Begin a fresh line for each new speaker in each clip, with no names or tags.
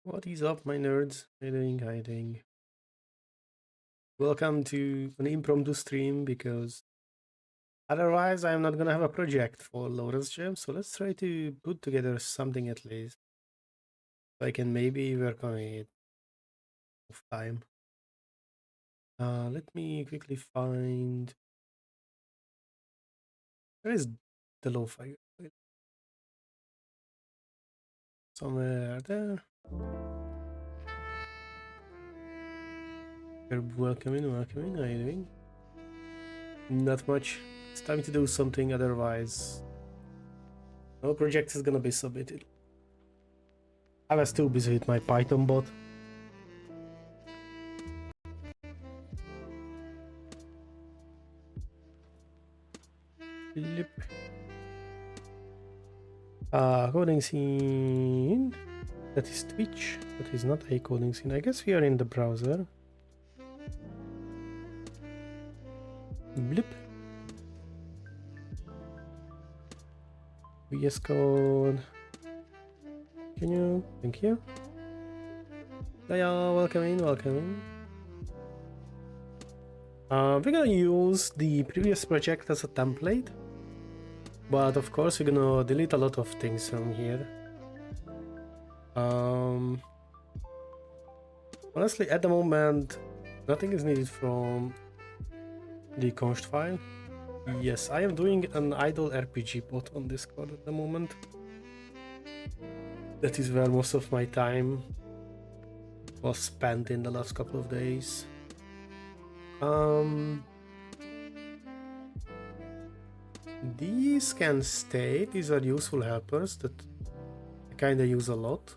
What is up, my nerds? How you doing? Welcome to an impromptu stream because otherwise I'm not gonna have a project for LOWREZJAM, so let's try to put together something at least. So I can maybe work on it of time. Let me quickly find... Where is the lo-fi? Somewhere there. Welcome in. How you doing? Not much. It's time to do something, otherwise no project is gonna be submitted. I was too busy with my Python bot. Yep. Coding scene. That is Twitch. That is not a coding scene. I guess we are in the browser. Blip. VS Code. Can you? Thank you. Hiya, welcome in. We're gonna use the previous project as a template, but of course we're gonna delete a lot of things from here. Honestly, at the moment, nothing is needed from the const file. Yes, I am doing an idle RPG bot on Discord at the moment. That is where most of my time was spent in the last couple of days. These can stay. These are useful helpers that I kinda use a lot.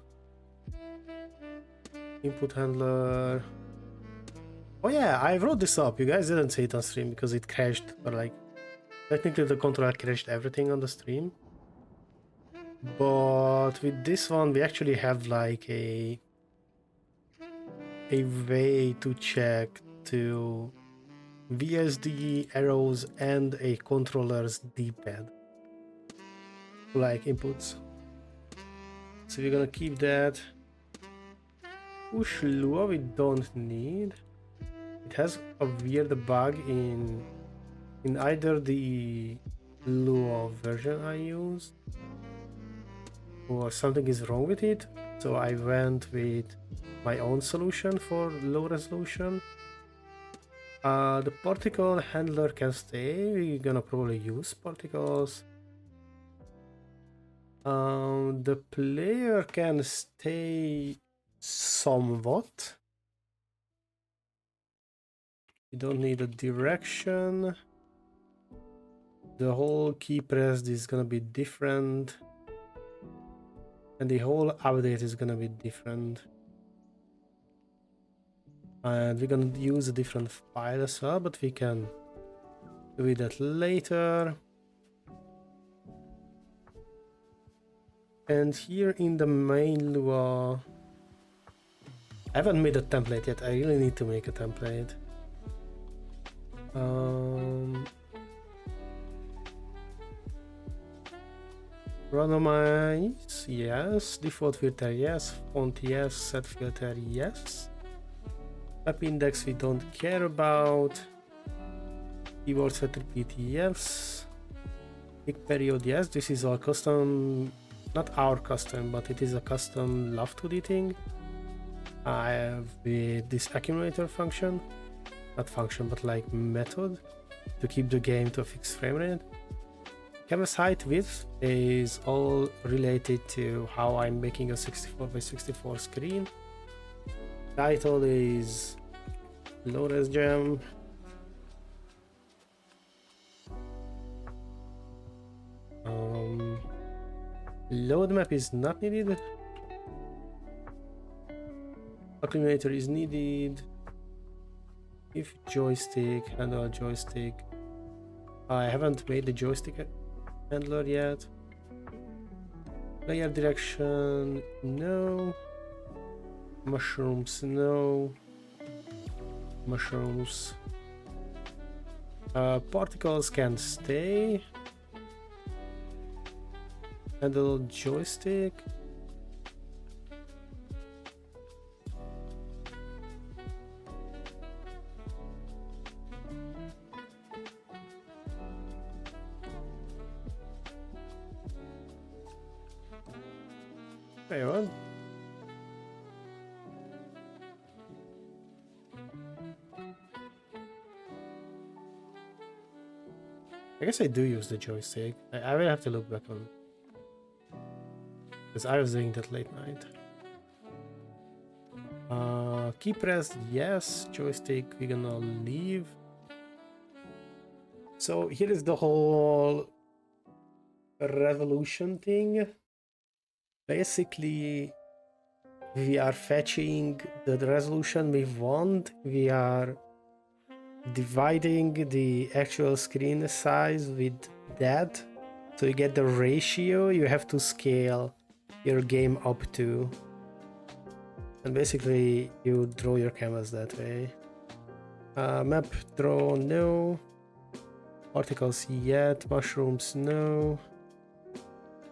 Input handler. Oh yeah, I wrote this up. You guys didn't see it on stream because it crashed, or like technically the controller crashed everything on the stream. But with this one we actually have like a way to check to VSD arrows and a controller's D-pad like inputs. So we're gonna keep that. Push Lua we don't need. It has a weird bug in either the Lua version I used or something is wrong with it. So I went with my own solution for low resolution. The particle handler can stay. We're gonna probably use particles. The player can stay somewhat. You don't need a direction. The whole key pressed is gonna be different. And the whole update is gonna be different. And we're gonna use a different file as well, but we can do that later. And here in the main Lua, I haven't made a template yet. I really need to make a template. Randomize, yes. Default filter, yes. Font, yes. Set filter, yes. Map index we don't care about. Keyword set repeat, yes. Pick period, yes. This is all custom, not our custom, but it is a custom Löve2D thing. I have with this accumulator function, not function, but like method to keep the game to a fixed frame rate. Canvas height width is all related to how I'm making a 64x64 screen. Title is LOWREZJAM. Load map is not needed. Accumulator is needed. If joystick, handle joystick. I haven't made the joystick handler yet. Player direction, no. Mushrooms, no. Mushrooms. Particles can stay. Handle joystick. Hey, what? I guess I do use the joystick. I will have to look back on, because I was doing that late night. Key pressed, yes. Joystick, we're gonna leave. So here is the whole revolution thing. Basically, we are fetching the resolution we want. We are dividing the actual screen size with that. So you get the ratio you have to scale your game up to. And basically you draw your canvas that way. Map draw, no. Particles, yet. Mushrooms, no.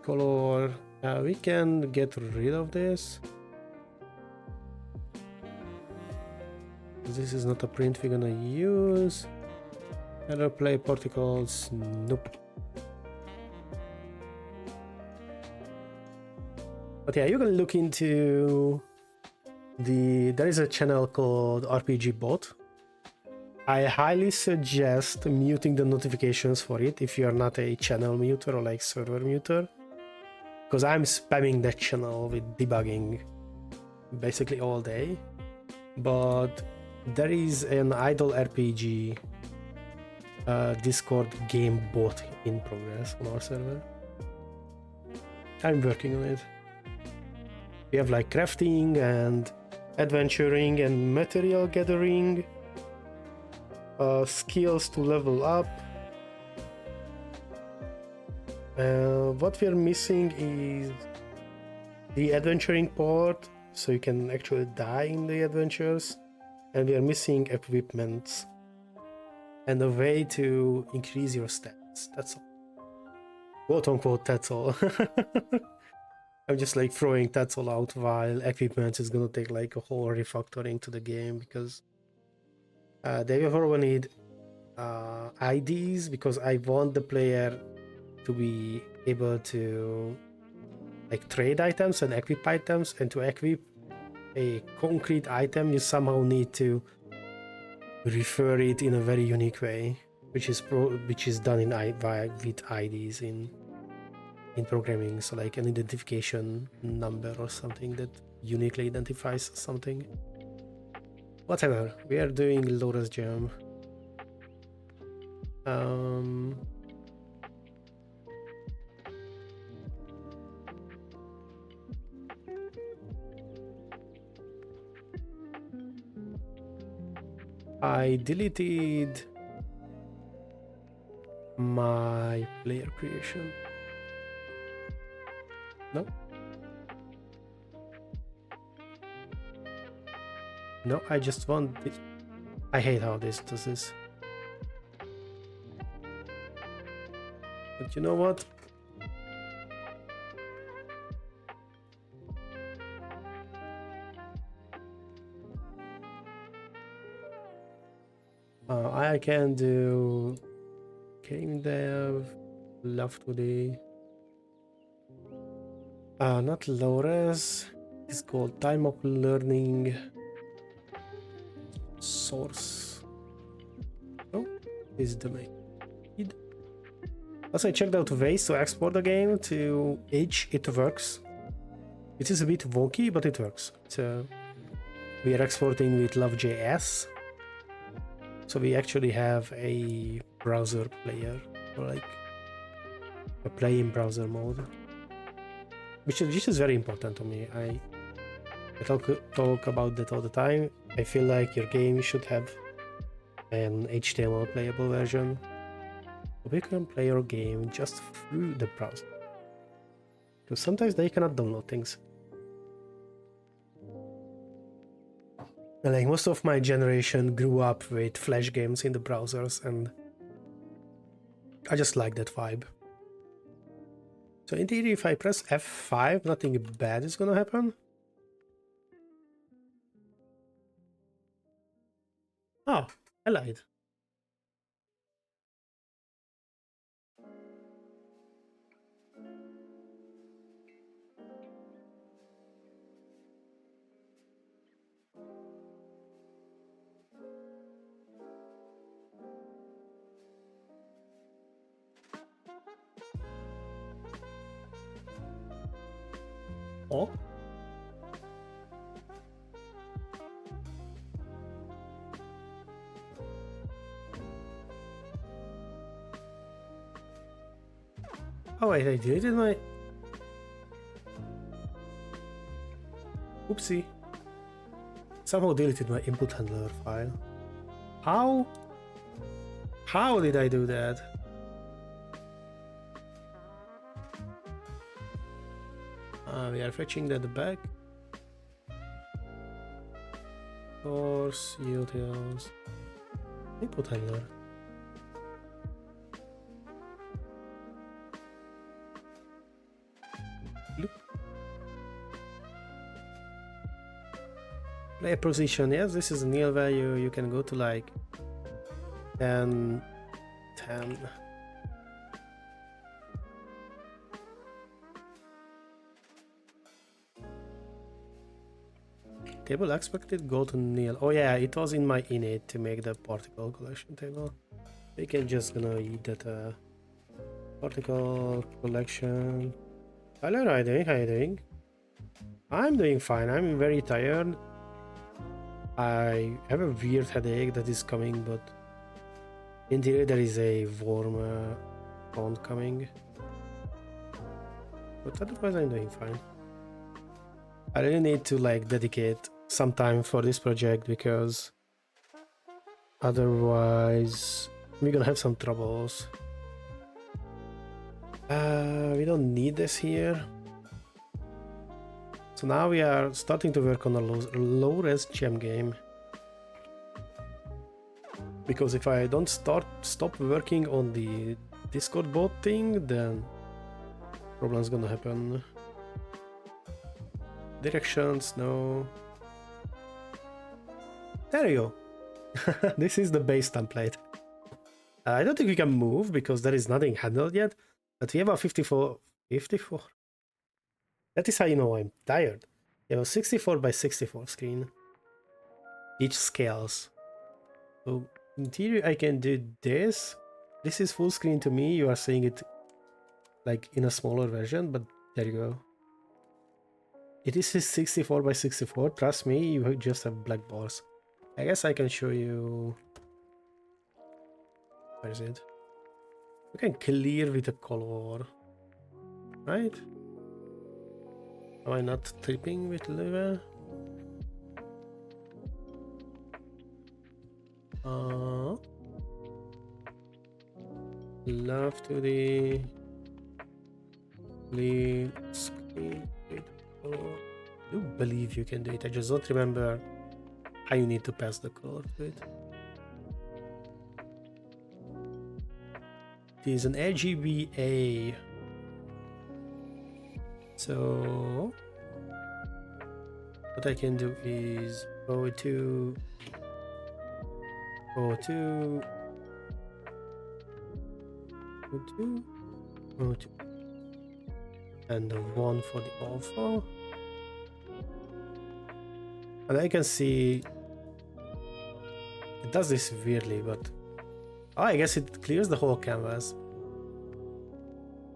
Color, we can get rid of this. This is not a print we're gonna use. Color play particles, nope. But yeah, you can look into there is a channel called RPG Bot. I highly suggest muting the notifications for it if you are not a channel muter or like server muter, because I'm spamming that channel with debugging basically all day. But there is an idle RPG Discord game bot in progress on our server. I'm working on it. We have like crafting and adventuring and material gathering, skills to level up. What we're missing is the adventuring part, so you can actually die in the adventures, and we are missing equipment and a way to increase your stats. That's all. Quote unquote, that's all. I'm just like throwing that's all out, while equipment is gonna take like a whole refactoring to the game, because they will need IDs, because I want the player to be able to like trade items and equip items, and to equip a concrete item you somehow need to refer it in a very unique way, which is done with IDs in programming. So like an identification number or something that uniquely identifies something. Whatever, we are doing LOWREZJAM. I deleted my player creation. No? No, I just want this. I hate how this does this. But you know what? I can do game dev, Löve2D. Not LOWREZ. It's called time of learning source. Oh, this is the main. Also, I checked out ways to export the game to H. It works. It is a bit wonky, but it works. So we are exporting with Love.js. So we actually have a browser player, or like a play in browser mode, which is very important to me. I talk about that all the time. I feel like your game should have an HTML playable version. We can play your game just through the browser, because sometimes they cannot download things. And like most of my generation grew up with Flash games in the browsers, and I just like that vibe. So in theory, if I press F5, nothing bad is gonna happen. Oh, I lied. Oh. Oh wait, I deleted my... Oopsie. Somehow deleted my input handler file. How? How did I do that? We are fetching that back. Source, utils, input handler. Look. Player position, yes, this is a nil value. You can go to like 10. Table expected, go to nil. Oh yeah, it was in my init to make the particle collection table. We can just gonna eat that particle collection. Hello, how are you doing? How are you doing? I'm doing fine. I'm very tired. I have a weird headache that is coming, but in theory there is a warm front coming. But otherwise I'm doing fine. I really need to like dedicate some time for this project because otherwise we're gonna have some troubles. We don't need this here. So now we are starting to work on a LOWREZJAM game. Because if I don't stop working on the Discord bot thing, then problems gonna happen. Directions, no. There you go. This is the base template. I don't think we can move because there is nothing handled yet, but we have a 54. That is how you know I'm tired. We have a 64 by 64 screen. Each scales. So in theory I can do this. This is full screen to me. You are seeing it like in a smaller version, but there you go. It is 64 by 64. Trust me, you just have black bars. I guess I can show you. Where is it? You can clear with a color, right? Am I not tripping with Löwe? Löve2D Lead screen. I do believe you can do it. I just don't remember how you need to pass the color to it. It is an RGBA. So what I can do is go to and the one for the alpha, and I can see it does this weirdly, but I guess it clears the whole canvas.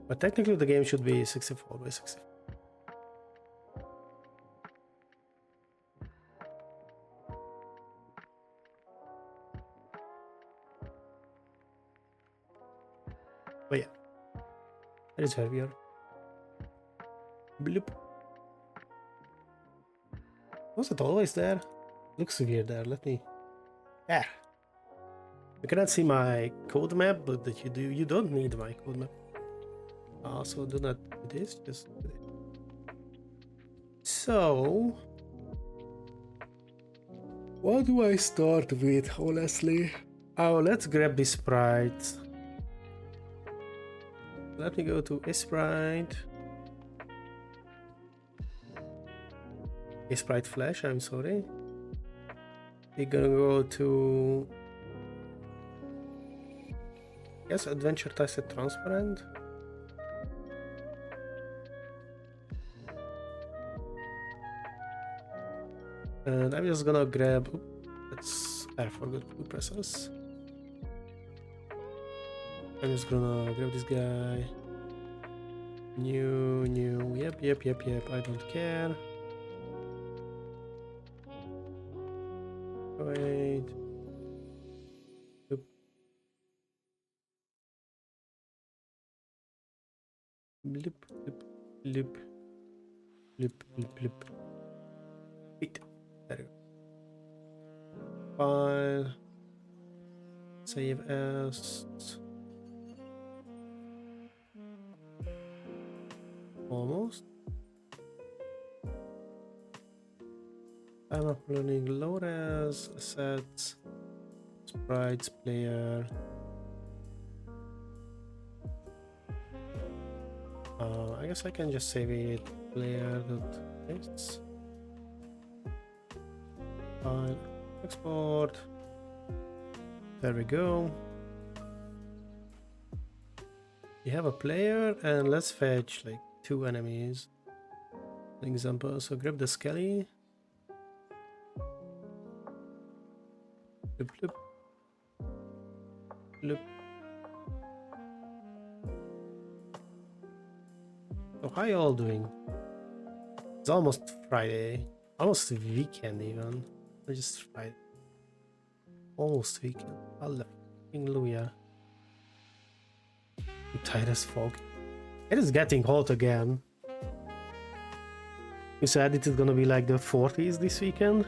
But technically the game should be 64 by 64. But yeah, that is where we are. Bloop. Was it always there? Looks weird there. Let me. Yeah. You cannot see my code map, but that you don't need my code map. Also, do not do this. Just do it. So, what do I start with? Honestly, oh, let's grab this sprite. Let me go to sprite. Sprite Flash, I'm sorry. We're gonna go to, yes, adventure tested transparent. And I'm just gonna grab, I forgot to press us. I'm just gonna grab this guy, New. Yep. I don't care. Wait. Loop. Loop. Wait. There you go. File. Save as. Almost. I'm uploading low-res assets, sprites, player. I guess I can just save it player.text. File, export. There we go. You have a player, and let's fetch like 2 enemies. An example. So grab the Skelly. Loop. So how you all doing? It's almost Friday. Almost weekend even. Or just Friday. Almost weekend. Hallelujah. I'm tired as fuck. It is getting hot again. You said it is gonna be like the 40s this weekend?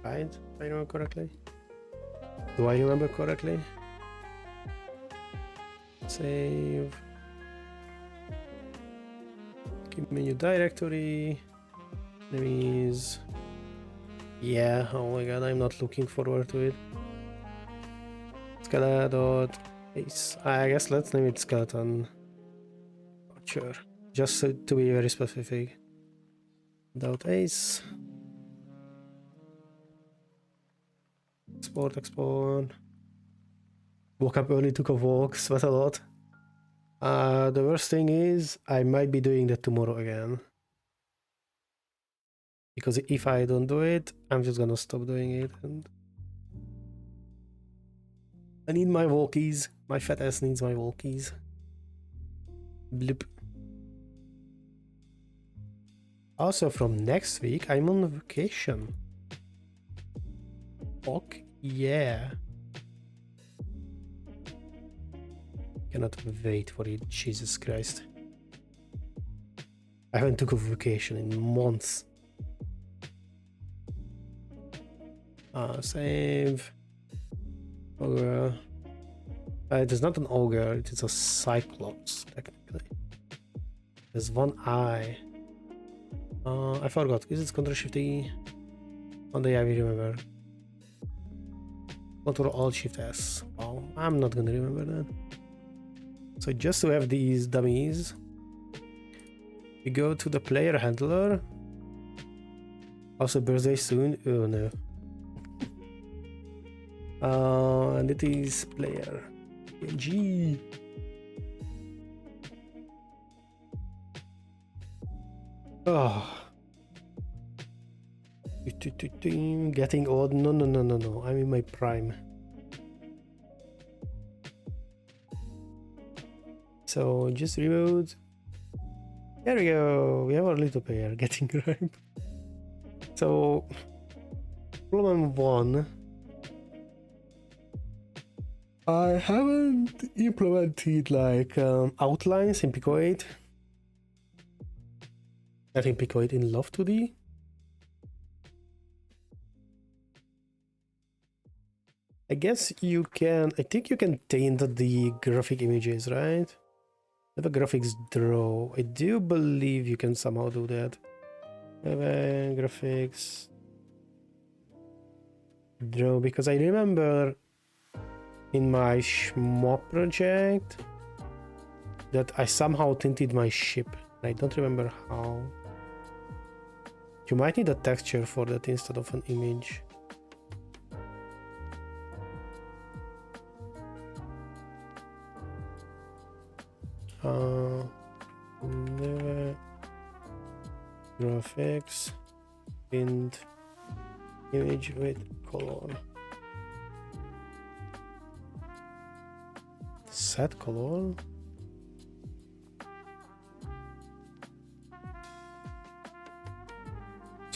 Right? If I remember correctly. Do I remember correctly? Save. Keep menu directory. Enemies. Yeah, oh my god, I'm not looking forward to it. Skeleton.ace. I guess let's name it skeleton. Sure. Just to be very specific. .ace. Export. Woke up early, took a walk, sweat a lot. The worst thing is I might be doing that tomorrow again. Because if I don't do it, I'm just gonna stop doing it, and I need my walkies. My fat ass needs my walkies. Blip. Also from next week I'm on vacation. Fuck yeah. Cannot wait for it, Jesus Christ. I haven't took a vacation in months. Save. Ogre. It is not an ogre, it is a cyclops, technically. There's one eye. I forgot. Is it Ctrl-Shift-E? One day I will remember. Ctrl-Alt-Shift-S. Oh, I'm not gonna remember that. So just to have these dummies, we go to the player handler. Also birthday soon. Oh no. And it is player. G. Oh. Getting old. No. I'm in my prime. So just remote. There we go. We have our little player getting ripe. So problem 1. I haven't implemented like outlines in Pico 8. I think Pico 8 in Löve2D. I guess you can, I think you can taint the graphic images, right? Have a graphics draw. I do believe you can somehow do that. Have a graphics draw, because I remember in my Schmo project that I somehow tinted my ship. I don't remember how. You might need a texture for that instead of an image. Graphics and image with color. Set color.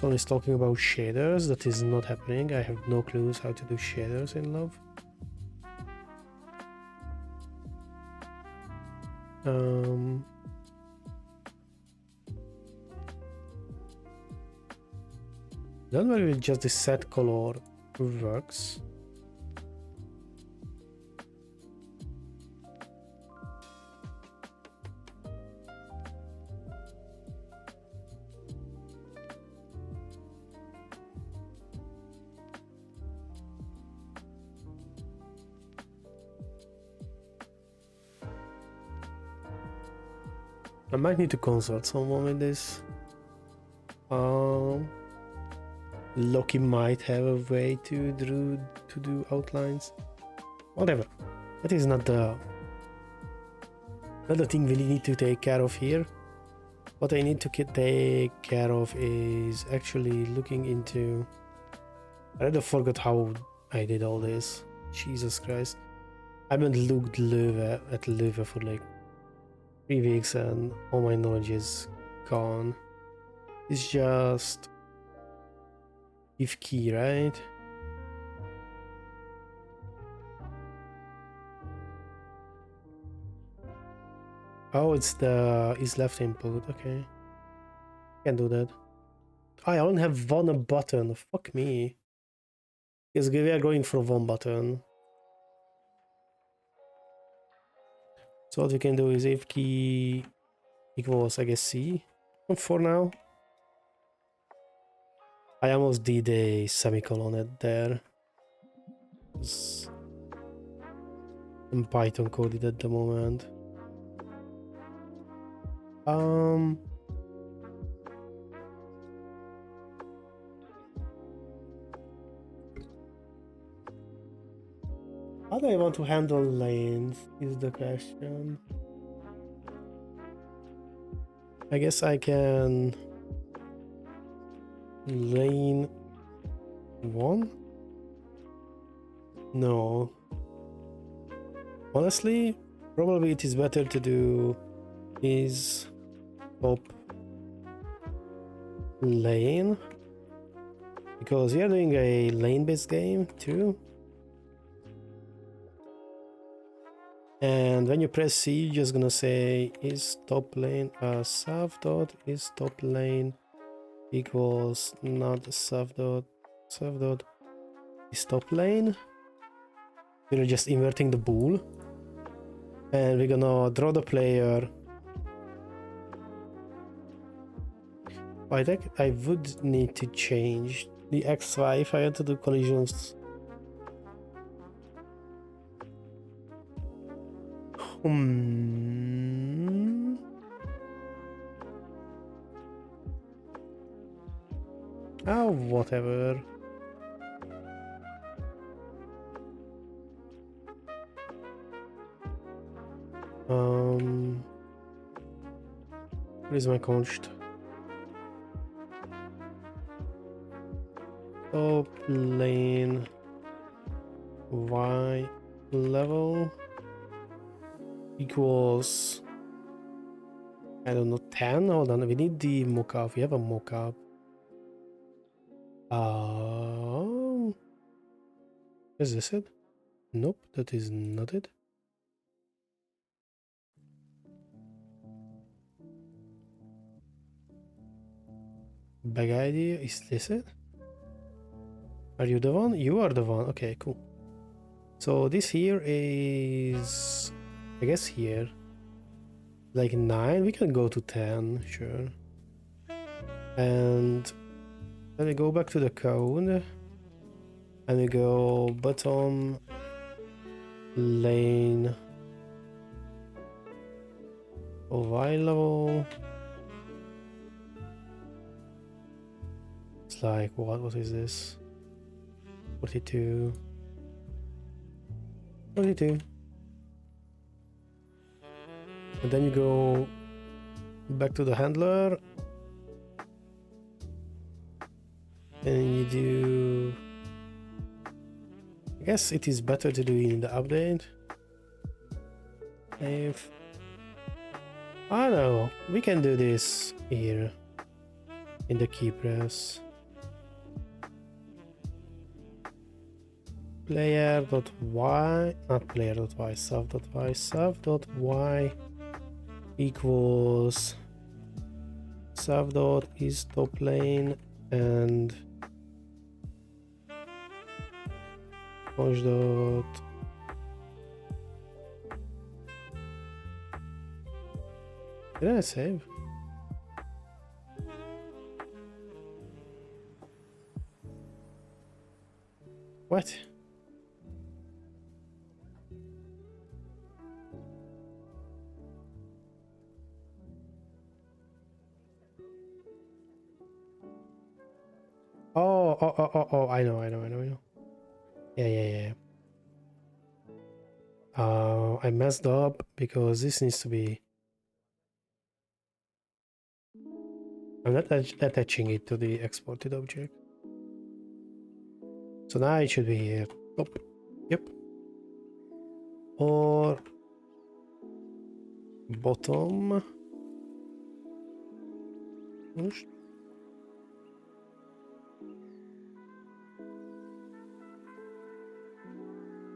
Someone is talking about shaders. That is not happening. I have no clues how to do shaders in Love. Don't worry with just the set color works. I might need to consult someone with this. Loki might have a way to do outlines. Whatever. That is not the thing we need to take care of here. What I need to take care of is actually looking into... I rather forgot how I did all this. Jesus Christ. I haven't looked at Löwe for like 3 weeks and all my knowledge is gone. It's just if key, right? Oh, it's the is left input. Okay, can do that. I only have one button. Fuck me. Yes, we are going for one button. So what we can do is if key equals, I guess, C for now. I almost did a semicolon at there. I'm Python coded at the moment. How do I want to handle lanes is the question. I guess I can lane 1? No. Honestly, probably it is better to do is top lane, because we are doing a lane-based game too. And when you press C, you're just gonna say is top lane sub dot is top lane equals not sub dot is top lane. We're just inverting the bool, and we're gonna draw the player. I think I would need to change the XY if I had to do collisions. Oh, whatever. Where is my const? Top lane Y level equals, I don't know, 10. Hold on, we need the mockup. We have a mockup. Is this it? Nope, that is not it. Bag idea, is this it? Are you the one? You are the one. Okay, cool. So this here is, I guess here, like 9. We can go to 10, sure. And then we go back to the code, and we go bottom lane Y level. It's like, what is this? 42. 42. And then you go back to the handler, and you do, I guess it is better to do it in the update. If I don't know, we can do this here in the key press. player.y, not player.y, sub.y equals sub.isTopLane and push dot did I save? What? Oh, I know. Yeah. I messed up because this needs to be... I'm not attaching it to the exported object. So now it should be here. Oh, yep. Or bottom. Push.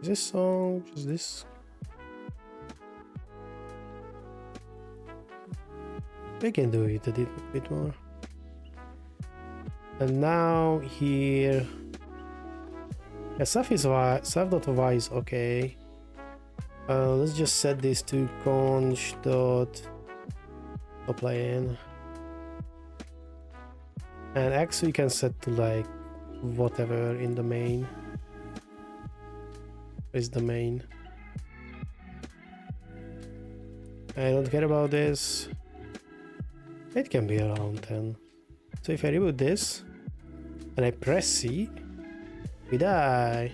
Is this song just this? I can do it a bit more. And now here, yeah, stuff.y is okay. Let's just set this to const.toplane. And x we can set to like whatever in the main. Is the main. I don't care about this. It can be around 10. So if I reboot this and I press C, we die.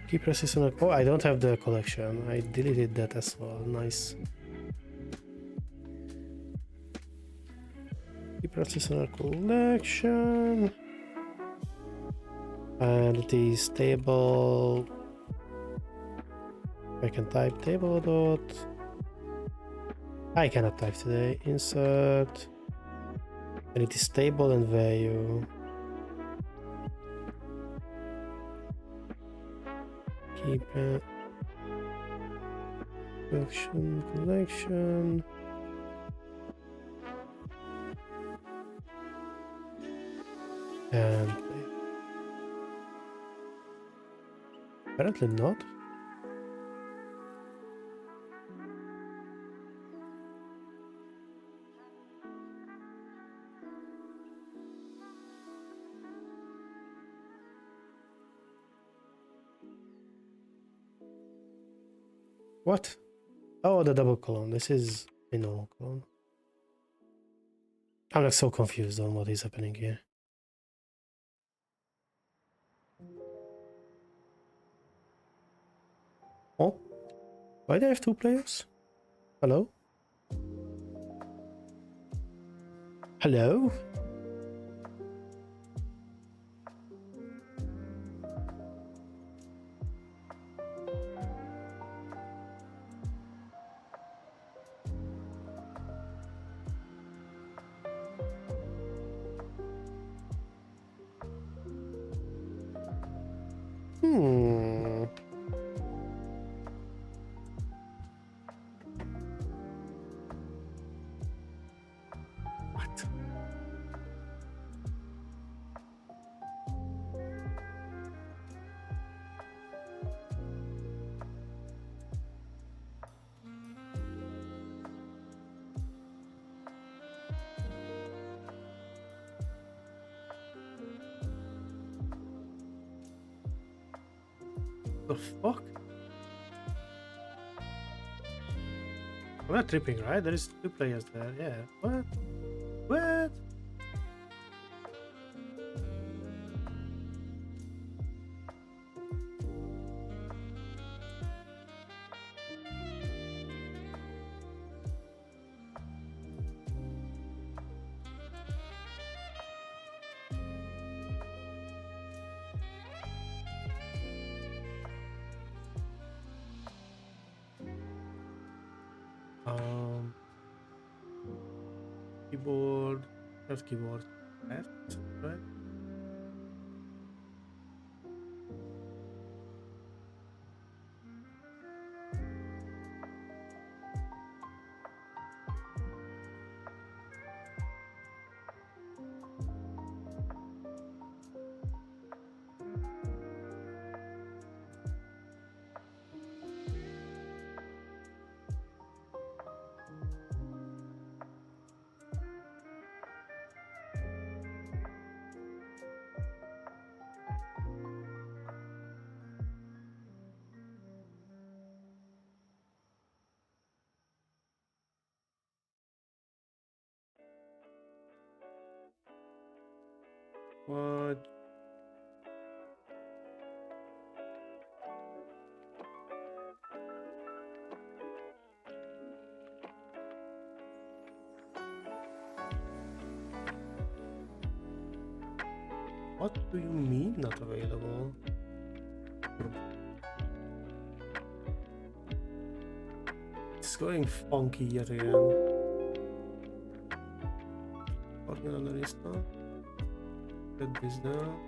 Keep pressing on. Oh, I don't have the collection. I deleted that as well. Nice. Keep pressing on a collection. And it is table. I can type table dot. I cannot type today. Insert. And it is table and value. Keep it. Collection. And apparently not. What? Oh, the double colon. This is a normal colon. I'm like so confused on what is happening here. Oh, why do I have two players? Hello? Hello? What? The fuck? I'm not tripping, right? There is two players there. Yeah. What? What? Keyboard, not keyboard, left, right? What? What do you mean not available? It's going funky yet again. Working on the restart. Get this down.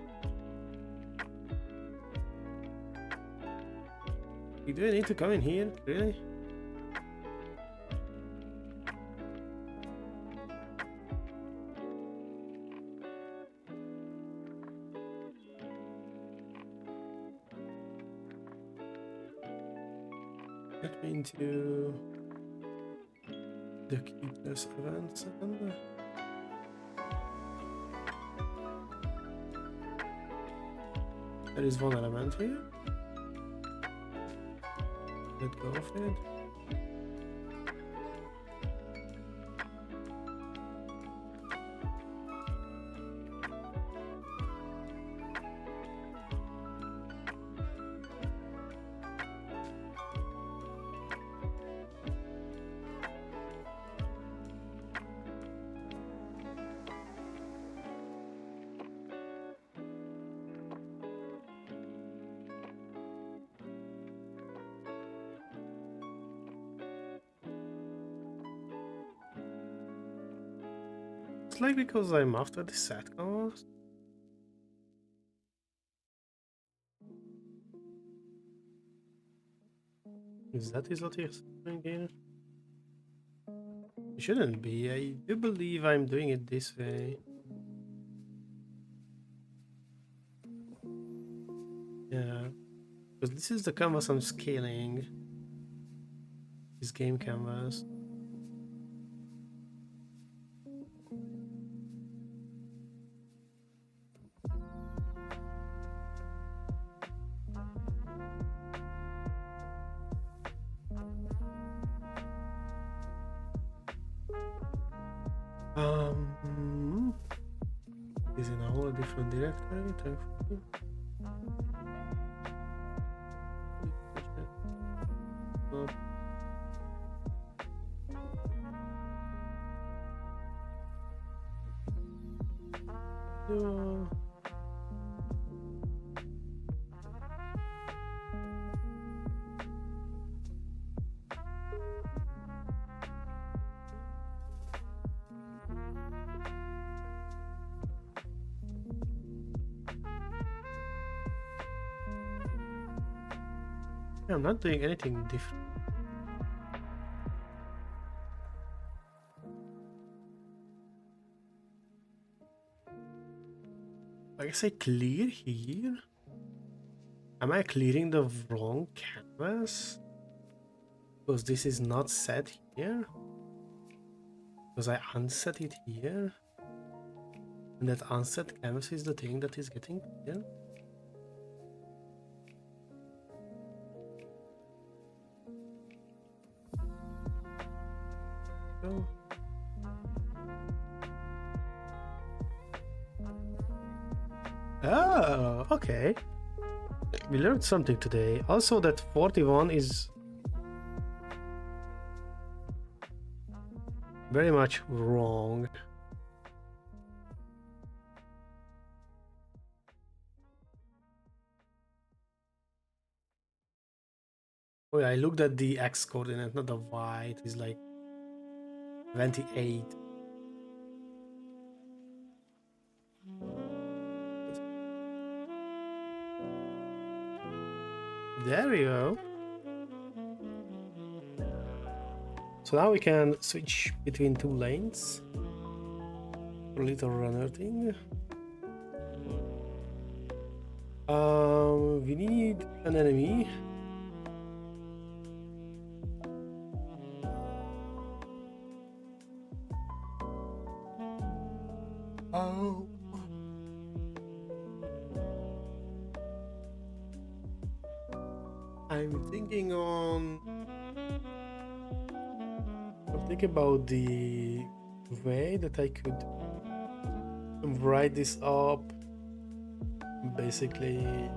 You do need to come in here, really? Get me into the Keepers events and there is one element here. Let go of it. It's like because I'm after the set cost. Is that what you're saying here? It shouldn't be. I do believe I'm doing it this way. Yeah. Because this is the canvas I'm scaling. This game canvas. Is in a whole different directory, thankfully. I'm not doing anything different. I guess I clear here. Am I clearing the wrong canvas? Because this is not set here. Because I unset it here. And that unset canvas is the thing that is getting cleared. Oh. Oh, okay. We learned something today. Also that 41 is very much wrong. Oh yeah, I looked at the X coordinate, not the Y. It is like 28. There we go. So now we can switch between two lanes. A little runner thing. We need an enemy. Oh. I'm thinking about the way that I could write this up basically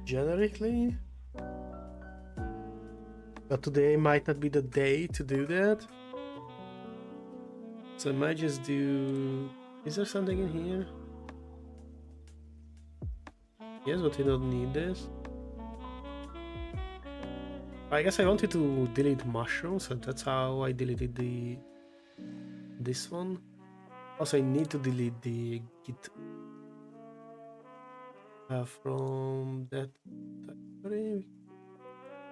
generically. But today might not be the day to do that. So I might just do... Is there something in here? Yes, but we don't need this. I guess I wanted to delete mushrooms, and that's how I deleted this one. Also, I need to delete the git from that directory.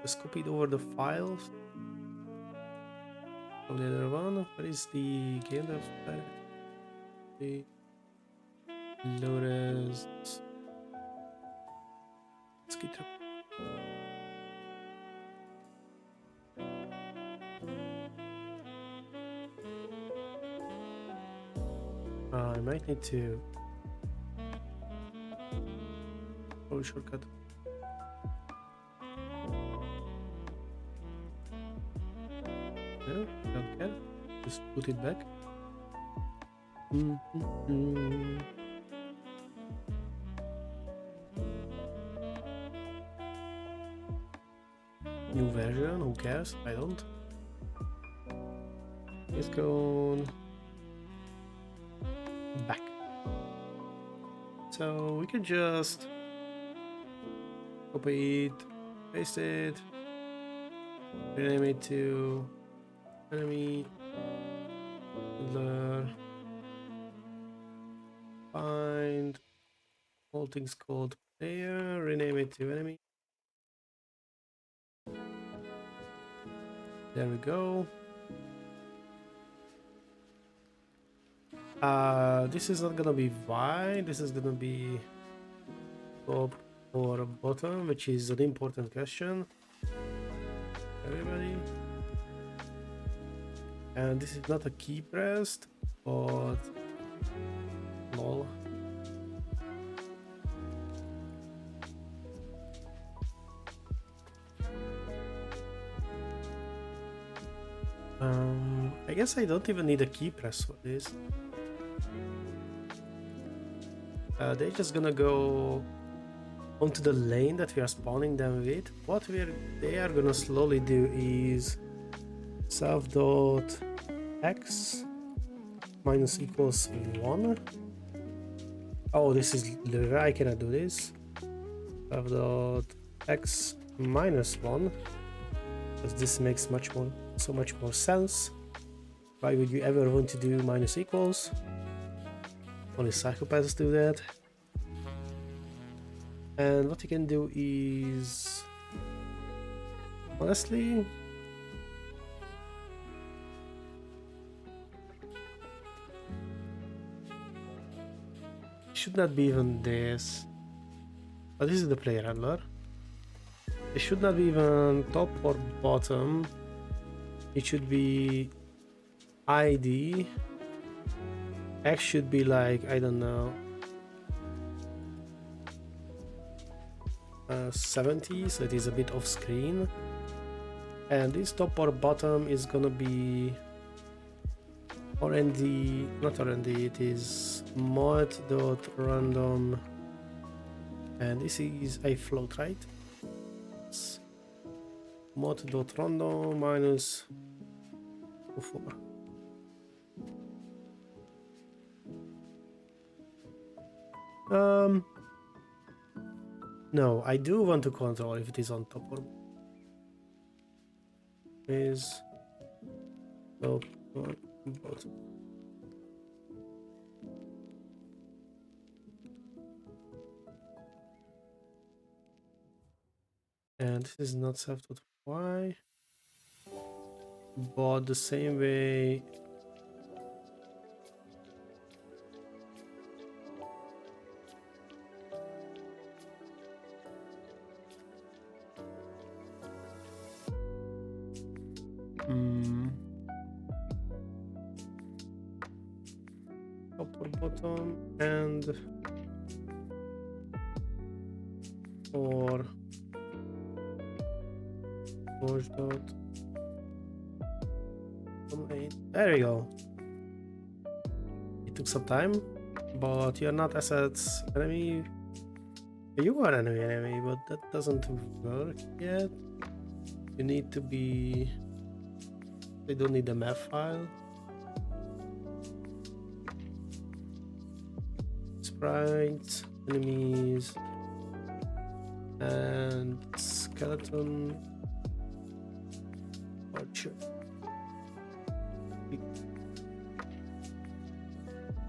Just copied over the files. From the other one. Where is the game dev directory? Loaders. GitHub. I might need to. Oh, shortcut. No, don't care. Just put it back. New version, who cares? I don't. Let's go back. So we can just copy it, paste it, rename it to enemy, handler, find all things called player, rename it to enemy. There we go. This is not gonna be Y, this is gonna be top or bottom, which is an important question. Everybody. And this is not a key pressed, but lol. I guess I don't even need a key press for this. They're just gonna go onto the lane that we are spawning them with. What they are gonna slowly do is self.x minus equals 1. Oh, this is Löwe, I cannot do this. Self.x minus 1, because this makes so much more sense. Why would you ever want to do minus equals? Only psychopaths do that. And what you can do is, honestly, it should not be even this. Oh, this is the player handler. It should not be even top or bottom. It should be ID. X should be like, I don't know, 70, so it is a bit off screen. And this top or bottom is gonna be RND, not RND, it is mod.random, and this is a float, right? It's mod.random minus 4. No, I do want to control if it is on top or is top or bottom. And this is not self.y, but the same way top or bottom and or forge dot. There we go. It took some time, but you're not assets enemy You are an enemy, but that doesn't work yet. You need to be... They don't need a map file. Sprites, enemies, and skeleton. Archer.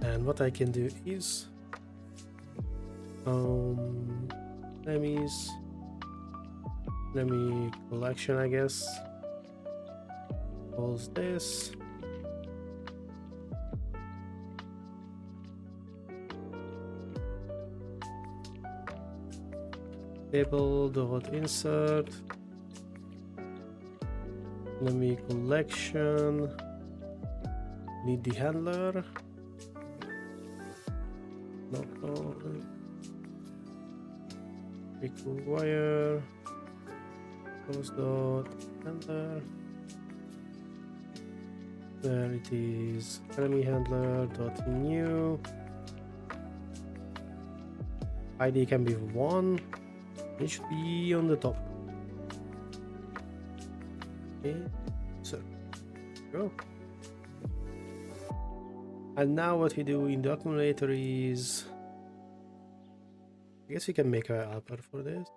And what I can do is enemies, enemy collection, I guess. Calls this. Table dot insert. Enemy collection. Need the handler. No. Require. Close dot handler. There it is. Enemy handler dot new. ID can be 1. It should be on the top. Okay, so go. And now what we do in the accumulator is, I guess we can make a helper for this.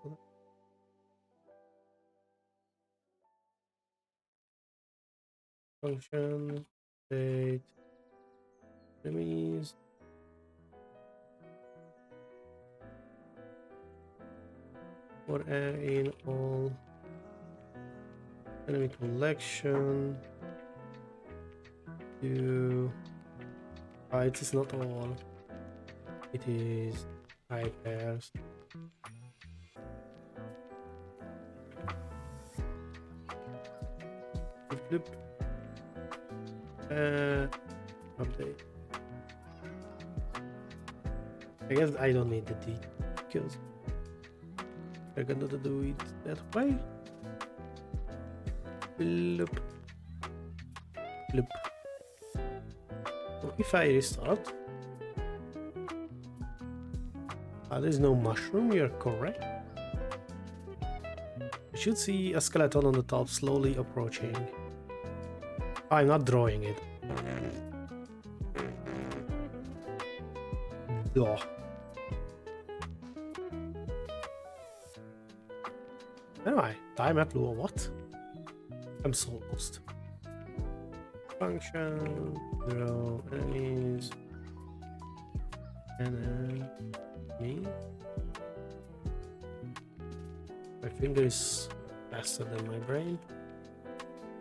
Function state enemies. Or in all enemy collection to it is not all, it is type pairs. Flip update. I guess I don't need the D because we're gonna do it that way. Flip. Flip. So if I restart, there's no mushroom, you're correct. You should see a skeleton on the top slowly approaching. I'm not drawing it. Duh. Anyway, time up or what? I'm so lost. Function, draw enemies, enemy. My finger is faster than my brain.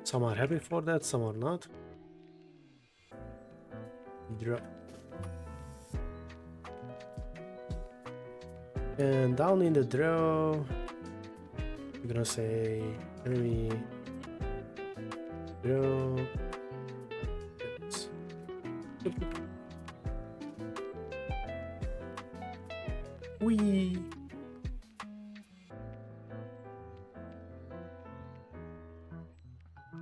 Some are happy for that, some are not. Draw. And down in the draw, we're gonna say enemy draw. Wee.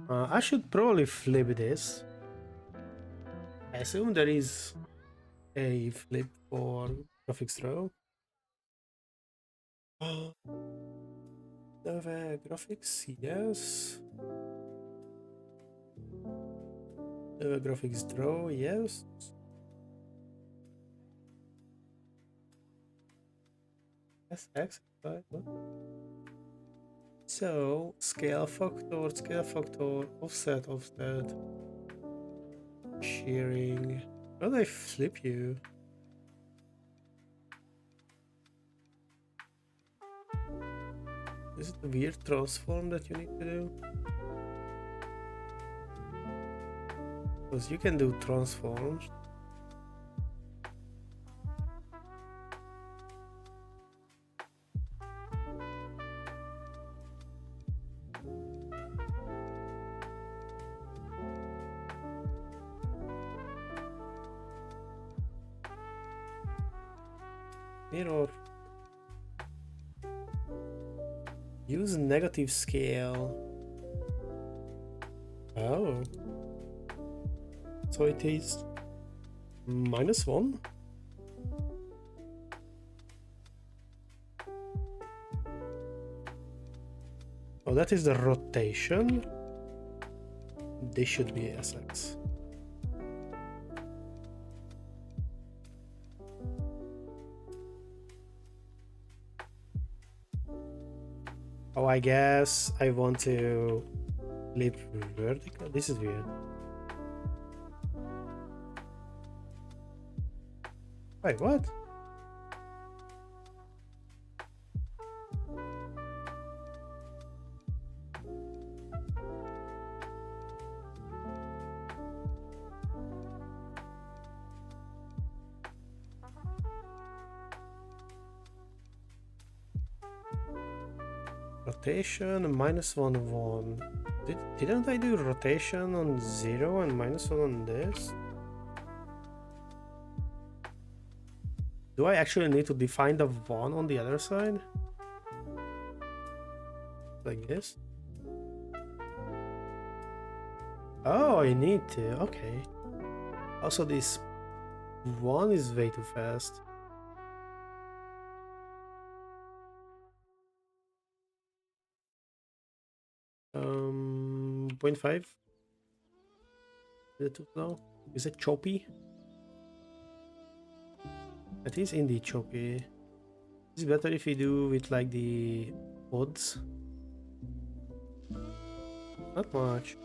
I should probably flip this. I assume there is a flip for graphics draw. Löve graphics, yes. Löve graphics draw, yes. X, right? So scale factor, offset, shearing. How do I flip you? Is it a weird transform that you need to do? Because you can do transforms. Mirror. Use negative scale. Oh. So it is -1. Oh, that is the rotation. This should be SX. Oh, I guess I want to flip vertical. This is weird. Wait, what? Rotation -1 1. Didn't I do rotation on 0 and -1 on this? Do I actually need to define the 1 on the other side? Like this? Oh, I need to. Okay. Also, this 1 is way too fast. Um, 0.5. Is it too slow? Is it choppy? It is indeed choppy. It's better if you do with like the odds. Not much.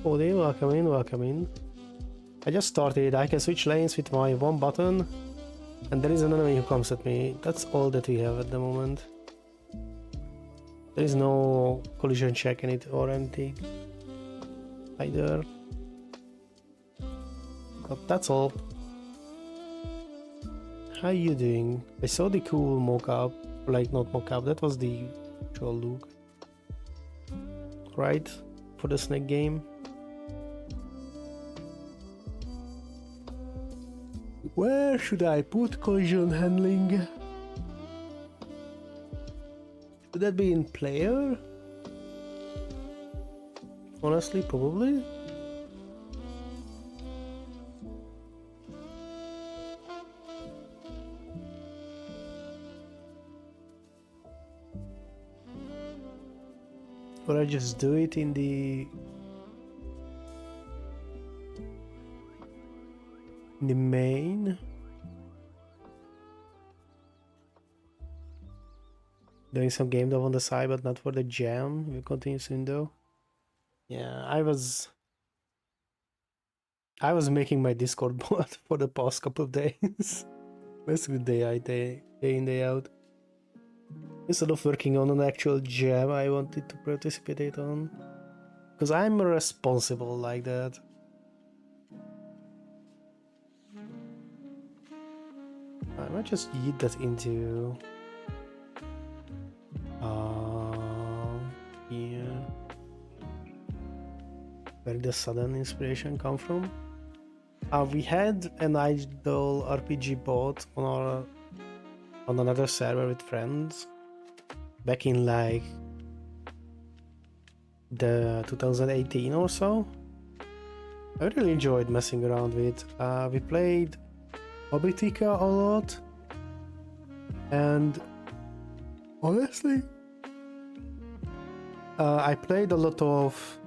Oh, they welcome in, welcome in. I just started. I can switch lanes with my one button, and there is an enemy who comes at me. That's all that we have at the moment. There is no collision check in it or anything either. But that's all. How you doing? I saw the cool mock-up, like not mock-up, that was the actual look. Right? For the snake game. Where should I put collision handling? Should that be in player? Honestly, probably. Or I just do it in the main. Doing some game dev on the side, but not for the jam. We'll continue soon though. Yeah, I was making my Discord bot for the past couple of days. Basically day in, day out. Instead of working on an actual jam I wanted to participate on. Because I'm responsible like that. I might just eat that into here. Where did the sudden inspiration come from? We had an idle RPG bot on another server with friends back in like the 2018 or so. I really enjoyed messing around with. We played Obitica a lot, and honestly, I played a lot of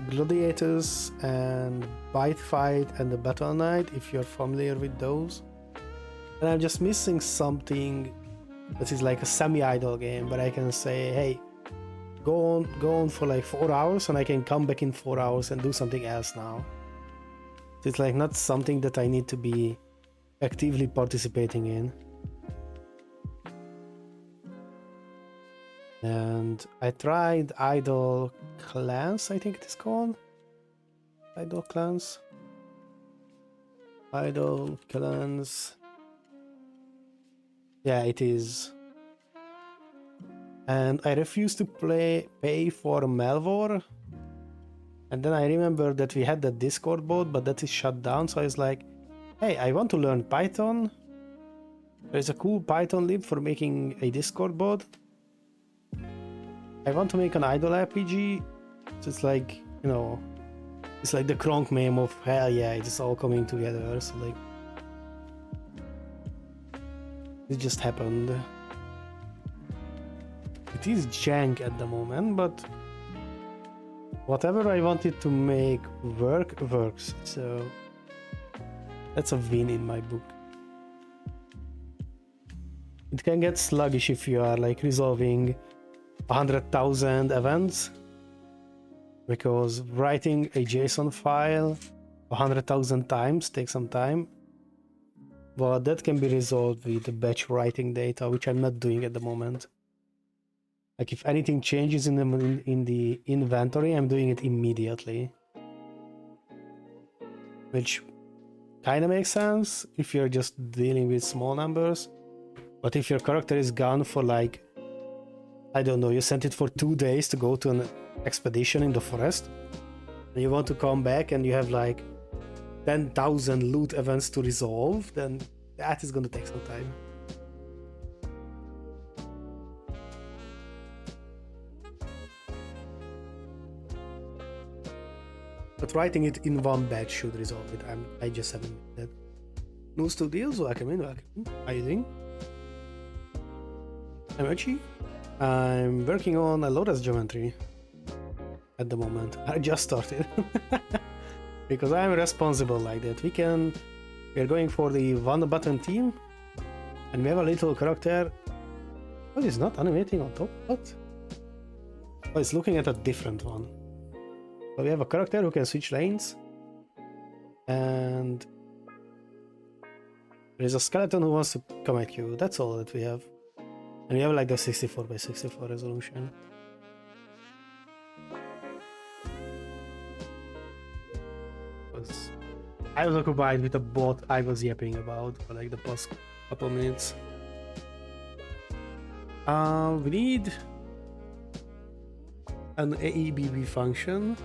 Gladiators and Bite Fight and the Battle Knight, if you're familiar with those. And I'm just missing something that is like a semi-idle game, but I can say, hey, go on for like 4 hours and I can come back in 4 hours and do something else now. It's like not something that I need to be actively participating in. And I tried Idle Clans, I think it is called. Idle Clans. Idle Clans. Yeah, it is. And I refused to pay for Malware. And then I remember that we had the Discord bot, but that is shut down. So I was like, hey, I want to learn Python. There's a cool Python lib for making a Discord bot. I want to make an idle RPG. So it's like, you know, it's like the Kronk meme of hell yeah, it's all coming together. So like, it just happened. It is jank at the moment, but whatever I wanted to make work works. So that's a win in my book. It can get sluggish if you are like resolving 100,000 events, because writing a JSON file 100,000 times takes some time, but that can be resolved with batch writing data, which I'm not doing at the moment. Like if anything changes in the inventory, I'm doing it immediately, which kind of makes sense if you're just dealing with small numbers. But if your character is gone for like, I don't know, you sent it for 2 days to go to an expedition in the forest, and you want to come back and you have like 10,000 loot events to resolve, then that is going to take some time. But writing it in one batch should resolve it. I just haven't made that. New studios, welcome in, welcome in. How are you doing? I'm Archie. I'm working on a LOWREZJAM geometry at the moment. I just started because I'm responsible like that. We're going for the one button team, and we have a little character. Oh, it's not animating on top. What? Oh, it's looking at a different one. So we have a character who can switch lanes, and there's a skeleton who wants to come at you. That's all that we have. And we have like the 64 by 64 resolution. I was occupied with a bot I was yapping about for like the past couple minutes. We need an AABB function,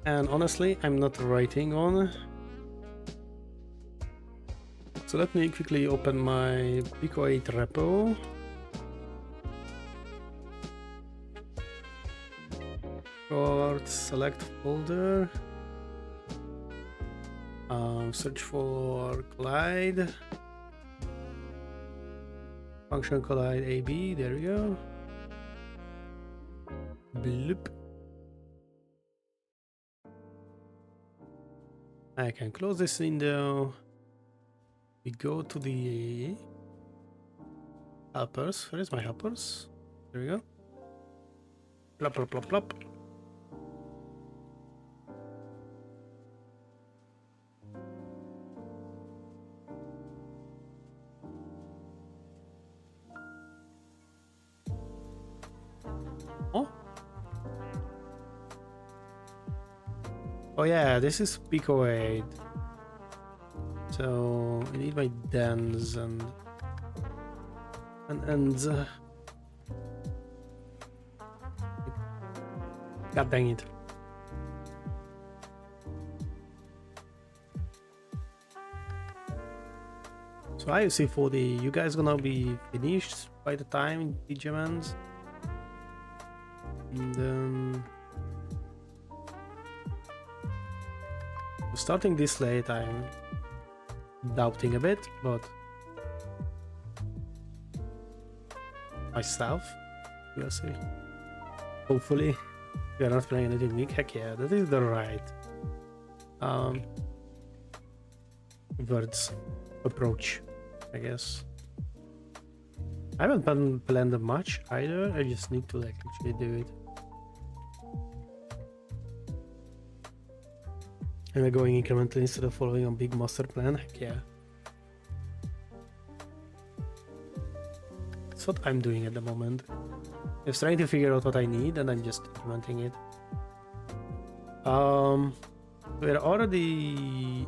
and honestly I'm not writing on. So let me quickly open my Pico8 repo. Record, select folder. Search for collide. Function collide AB, there we go. Bloop. I can close this window. We go to the helpers. Where is my helpers? There we go. Plop, plop, plop, plop. Oh. Oh yeah, this is Pico8. So I need my dens and God dang it. So IUC40, you guys gonna be finished by the time it ends? And then starting this late, I'm doubting a bit, but myself, we'll see. Hopefully, we are not playing anything big. Heck yeah, that is the right words approach, I guess. I haven't planned much either. I just need to like actually do it. And we're going incrementally instead of following a big master plan. Heck yeah. That's what I'm doing at the moment. I'm trying to figure out what I need and I'm just implementing it. We're already...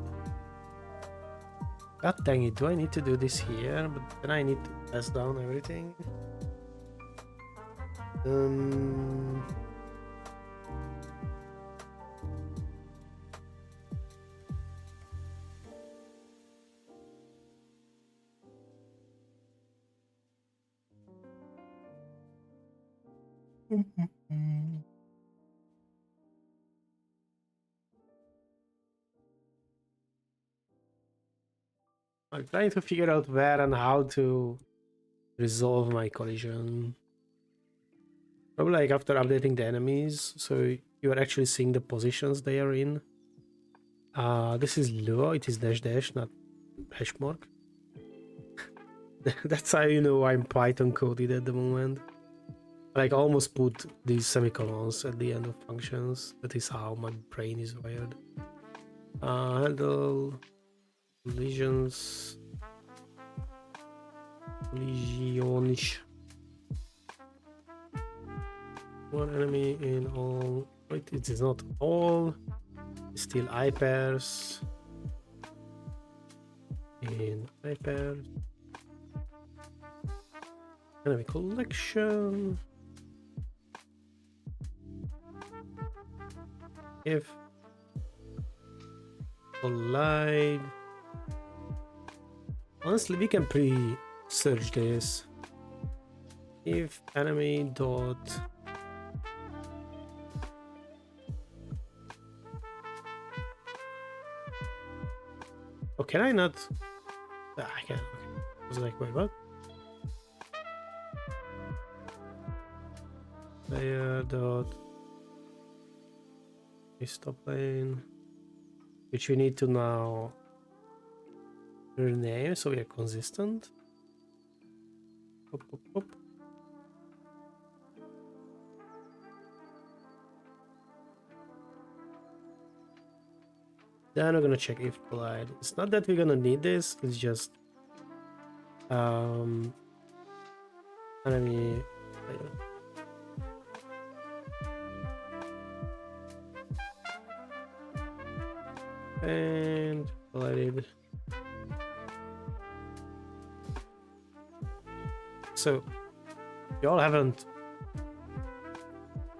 God dang it, do I need to do this here? But then I need to pass down everything. I'm trying to figure out where and how to resolve my collision. Probably like after updating the enemies, so you are actually seeing the positions they are in. This is Lua, it is dash dash, not hash mark. That's how you know I'm Python coded at the moment. Like almost put these semicolons at the end of functions. That is how my brain is wired. Handle collisions. Collisions. One enemy in all. Wait, it is not all. It's still I pairs. In I pairs. Enemy collection. If collide. Honestly, we can pre-search this. If enemy dot oh, can I not? I can. Okay. I was like, wait, what? Player dot stop lane, which we need to now rename so we are consistent. Hop, hop, hop. Then we're gonna check if collide. It's not that we're gonna need this, it's just enemy player. And collided. So you all haven't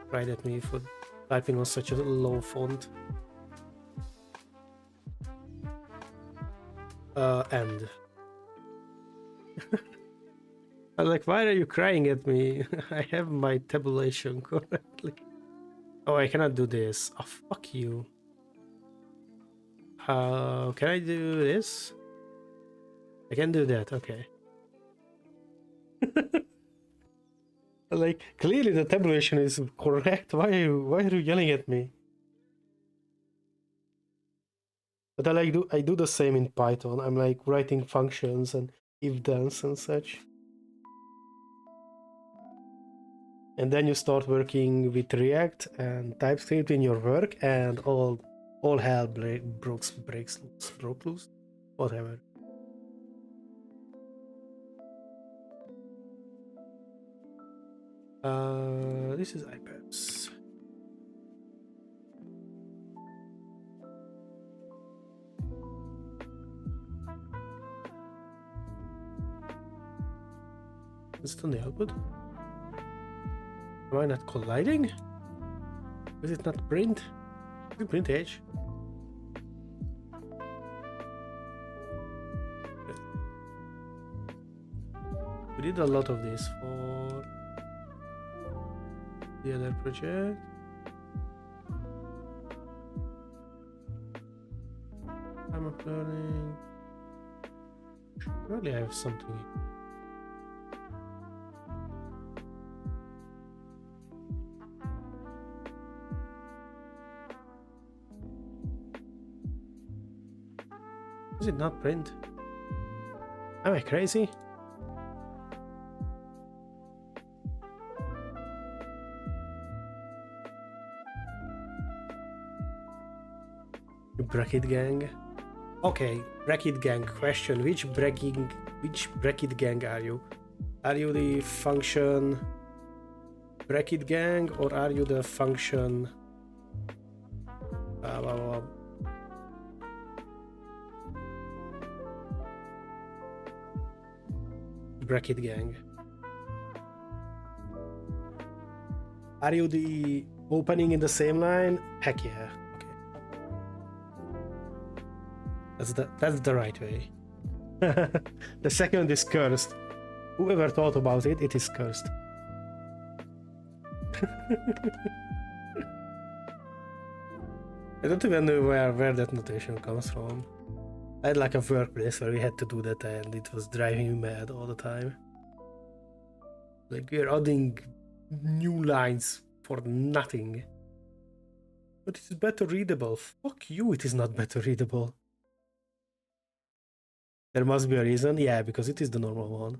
cried at me for typing on such a low font. End. I was like, why are you crying at me? I have my tabulation correctly. Oh, I cannot do this. Oh, fuck you. Can I do this? I can do that, okay. Like, clearly the tabulation is correct. Why are you yelling at me? But I do the same in Python. I'm like writing functions and if-thens and such. And then you start working with React and TypeScript in your work, and all hell breaks loose, whatever. This is iPads. Is it on the output? Am I not colliding? Is it not print? Is it print H? We did a lot of this for the other project. I'm uploading. Surely I have something. Is it not print? Am I crazy? Bracket gang. Okay, bracket gang question. Which bracket gang are you? Are you the function bracket gang, or are you the function bracket gang? Are you the opening in the same line? Heck yeah. That's the right way. The second is cursed. Whoever thought about it, it is cursed. I don't even know where that notation comes from. I had like a workplace where we had to do that and it was driving me mad all the time. Like we're adding new lines for nothing. But it is better readable. Fuck you, it is not better readable. There must be a reason. Yeah, because it is the normal one.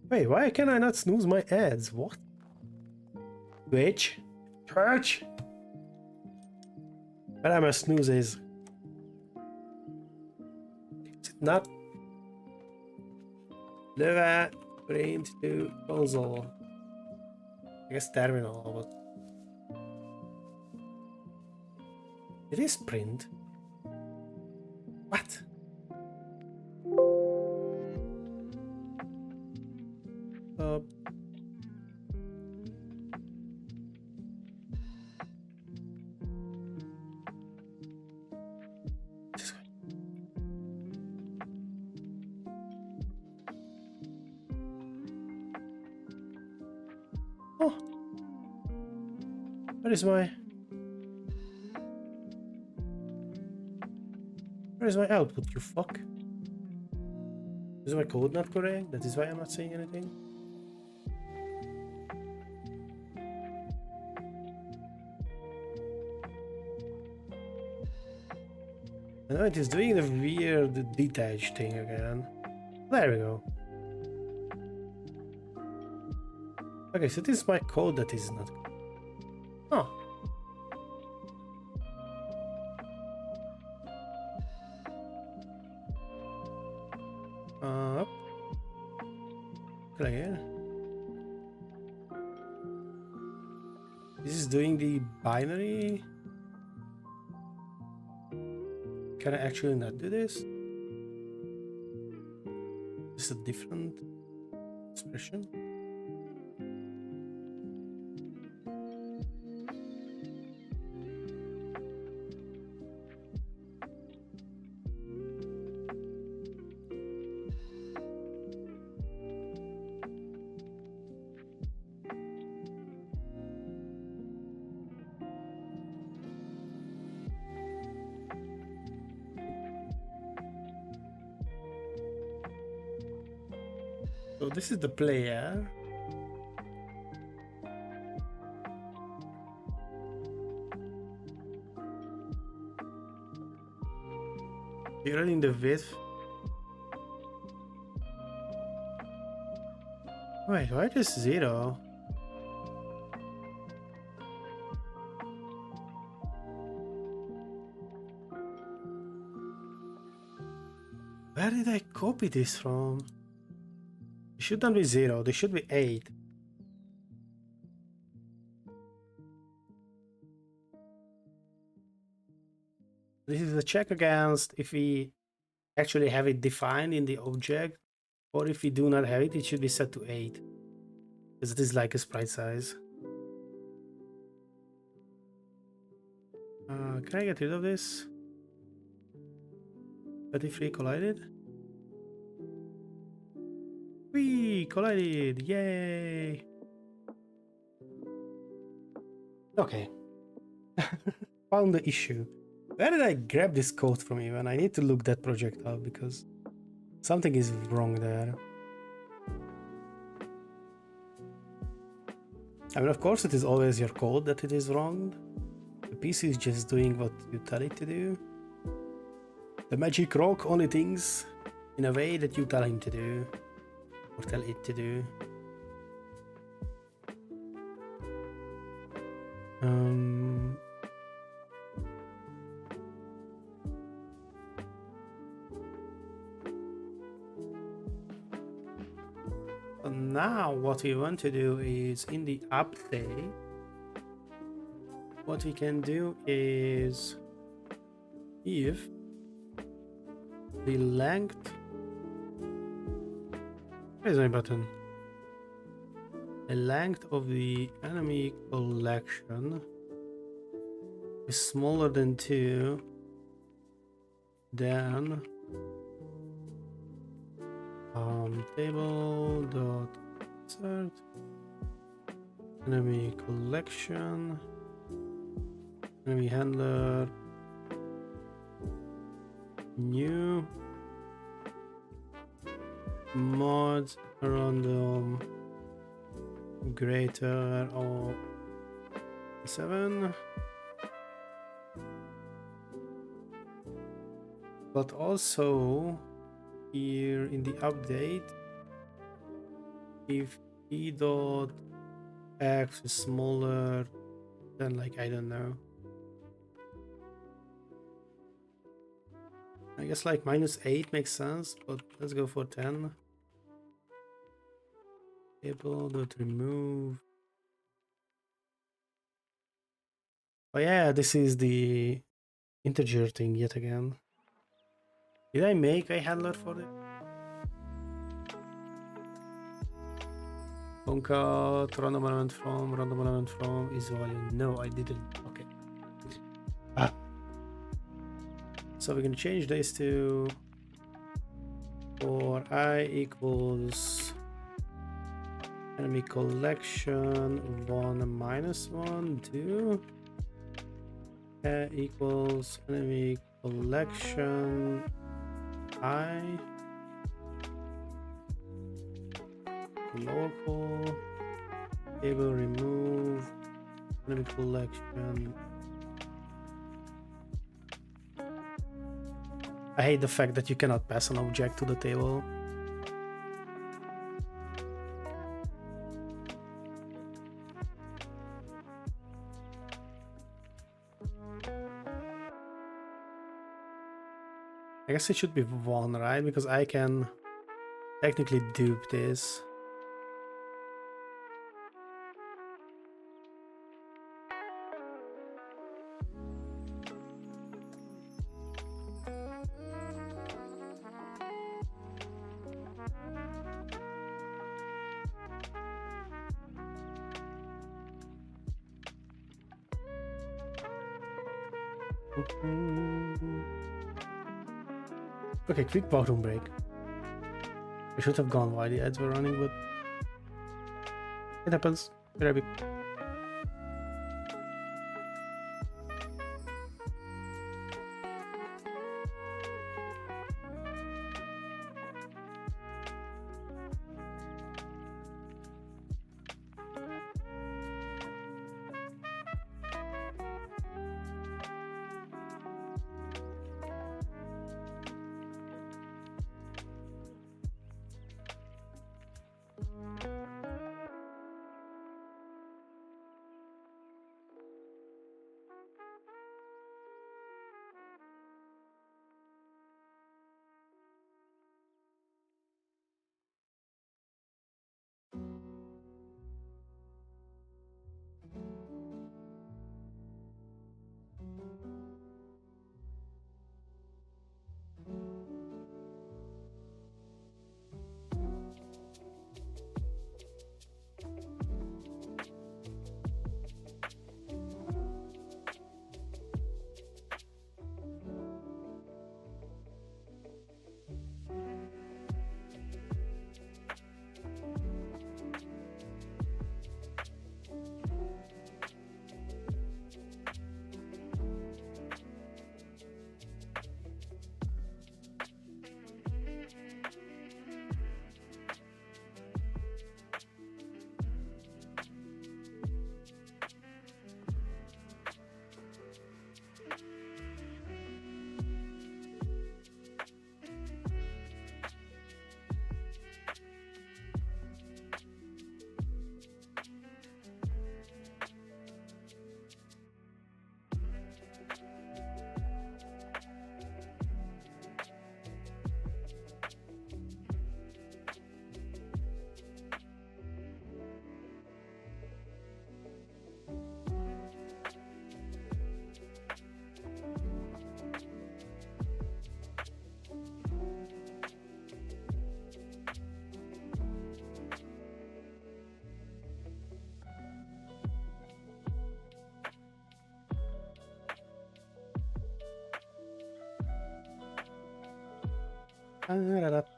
Wait, why can I not snooze my ads? What? Twitch? Twitch? Where are my snoozes? Is it not? Löve print to console. I guess terminal, but it is print. What? This way. Oh, where is my output, you fuck? Is my code not correct? That is why I'm not saying anything. I know it is doing the weird detach thing again. There we go. Okay, so this is my code that is not. Oh. Up. Click here. This is doing the binary. Can I actually not do this? This is a different expression. So this is the player. You're running the width. Wait, why is 0? Where did I copy this from? It shouldn't be 0, they should be 8. This is a check against if we actually have it defined in the object, or if we do not have it, it should be set to 8. Because it is like a sprite size. Can I get rid of this? 33 collided? We collided! Yay! Okay. Found the issue. Where did I grab this code from even? I need to look that project up because something is wrong there. I mean, of course it is always your code that it is wrong. The PC is just doing what you tell it to do. The magic rock only thinks in a way that you tell him to do. Or tell it to do. So now what we want to do is in the update, what we can do is if the length. Where's my button? The length of the enemy collection is smaller than 2, then table dot insert enemy collection, enemy handler, new mod random greater or 7. But also here in the update, if e dot x is smaller than, like, I don't know, I guess like -8 makes sense, but let's go for 10. Table dot remove. Oh yeah, this is the integer thing yet again. Did I make a handler for it? Concat random element from is value. No, I didn't. Okay. So we're gonna change this to for I equals enemy collection 1 minus 1 2 equals enemy collection I local table remove enemy collection. I hate the fact that you cannot pass an object to the table. I guess it should be 1, right? Because I can technically dupe this. Okay, quick bathroom break. I should have gone while the ads were running, but it happens. Grab it.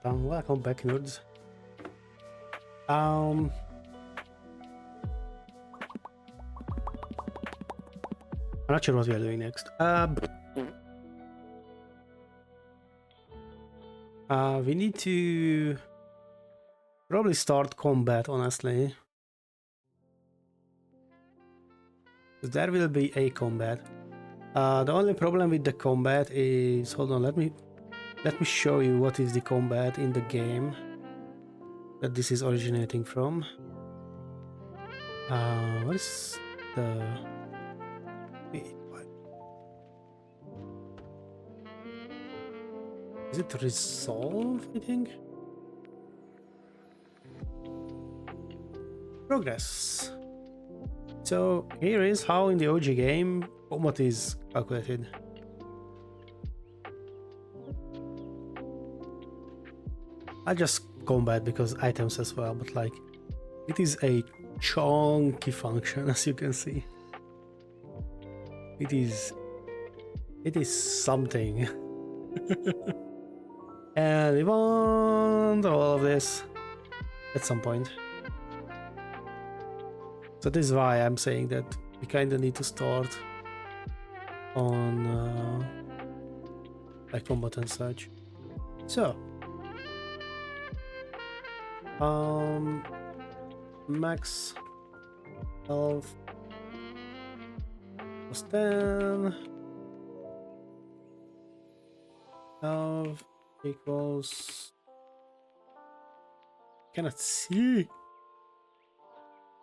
Welcome back, nerds. I'm not sure what we are doing next. We need to probably start combat, honestly. There will be a combat. The only problem with the combat is, hold on, let me show you what is the combat in the game that this is originating from. What is the... Is it resolve, I think? Progress. So here is how in the OG game combat is calculated. I just combat because items as well, but like it is a chunky function, as you can see. It is something. And we want all of this at some point. So this is why I'm saying that we kind of need to start on like combat and such. So max health plus 10 health equals, cannot see,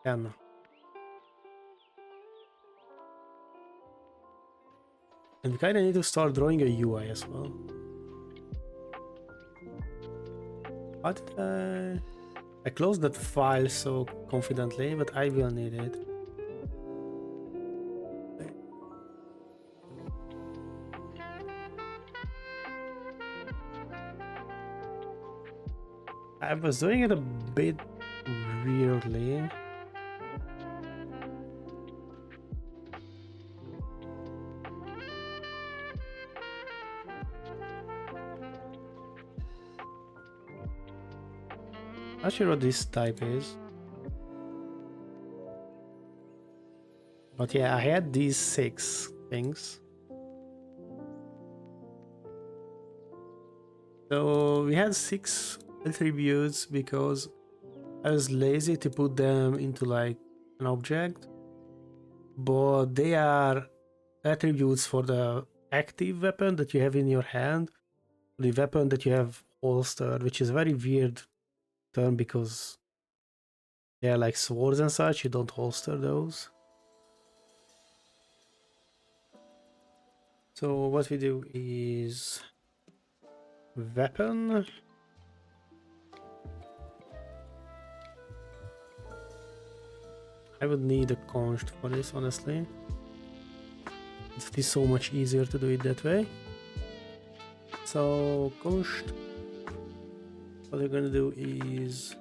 10. And we kind of need to start drawing a UI as well. How did I closed that file so confidently, but I will need it. I was doing it a bit weirdly. Not sure what this type is. But yeah, I had these 6 things. So we had 6 attributes because I was lazy to put them into like an object. But they are attributes for the active weapon that you have in your hand, the weapon that you have holstered, which is a very weird term because they are like swords and such, you don't holster those. So what we do is weapon. I would need a const for this, honestly. It is so much easier to do it that way. So const, what we're gonna do is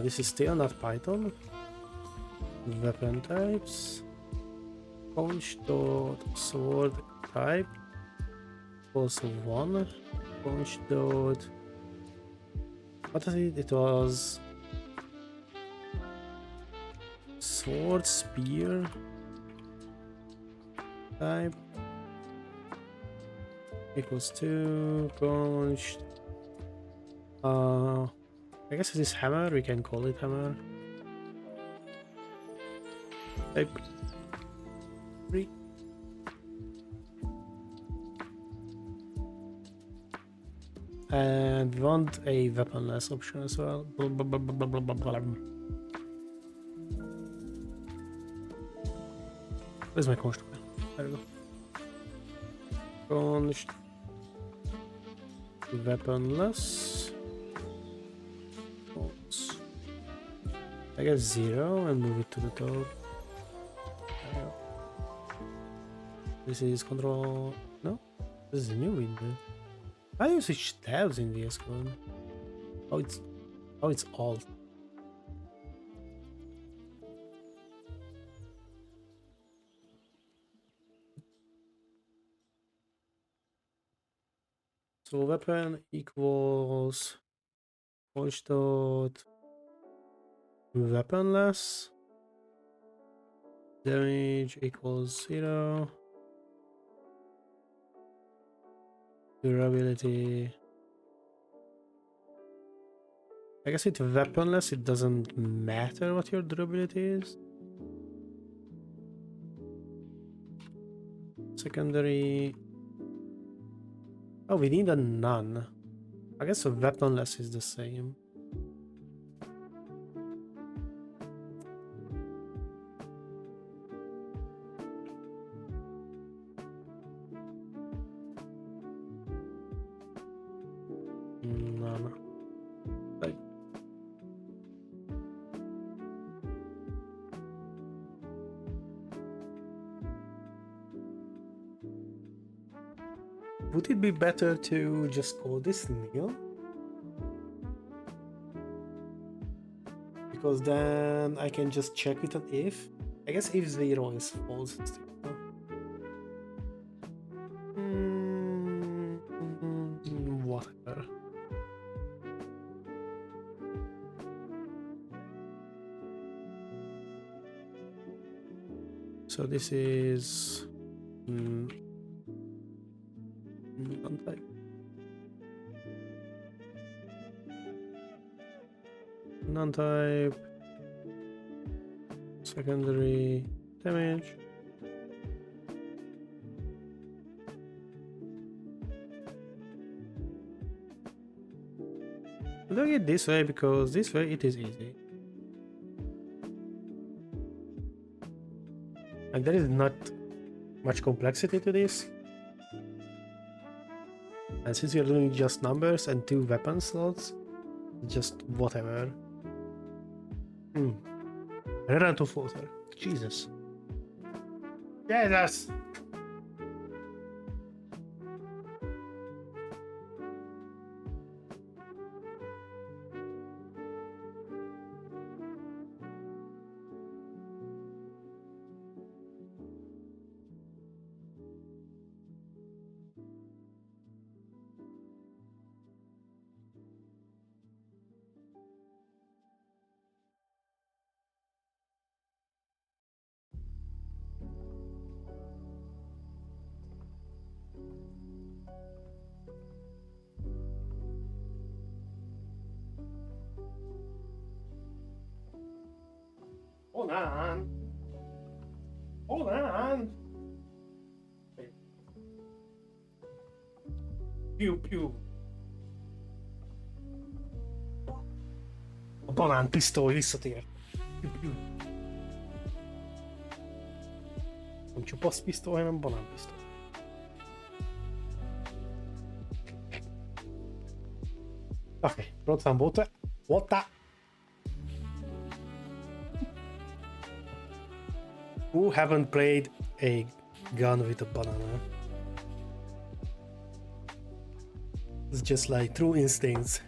this is still not Python. Weapon types. Const dot sword type also 1. Const dot, what is it? It was sword spear type equals to const. I guess it is hammer. We can call it hammer. Type 3. And we want a weaponless option as well. Where's my const? There we go. Const weaponless. I guess 0 and move it to the top. This is control. No, this is a new window. How do you switch tabs in VS Code? Oh, it's alt. So weapon equals const dot weaponless. Damage equals 0. Durability. I guess it's weaponless, it doesn't matter what your durability is. Secondary. Oh, we need a none. I guess a weaponless is the same. None. Like. Would it be better to just call this nil? Because then I can just check with an if. I guess if 0 is false. Whatever. So this is non-type. Non-type. Secondary damage. I'm doing it this way because this way it is easy. And there is not much complexity to this. And since we are doing just numbers and 2 weapon slots, just whatever. I ran to water. Jesus. Jesus! Hold on. Hold on. Pew pew. A banánpisztoly visszatér. Pew pew. Nem csupasz pisztoly, hanem banánpisztoly. Okay, brought some water. Water. Who haven't played a gun with a banana? It's just like true instincts.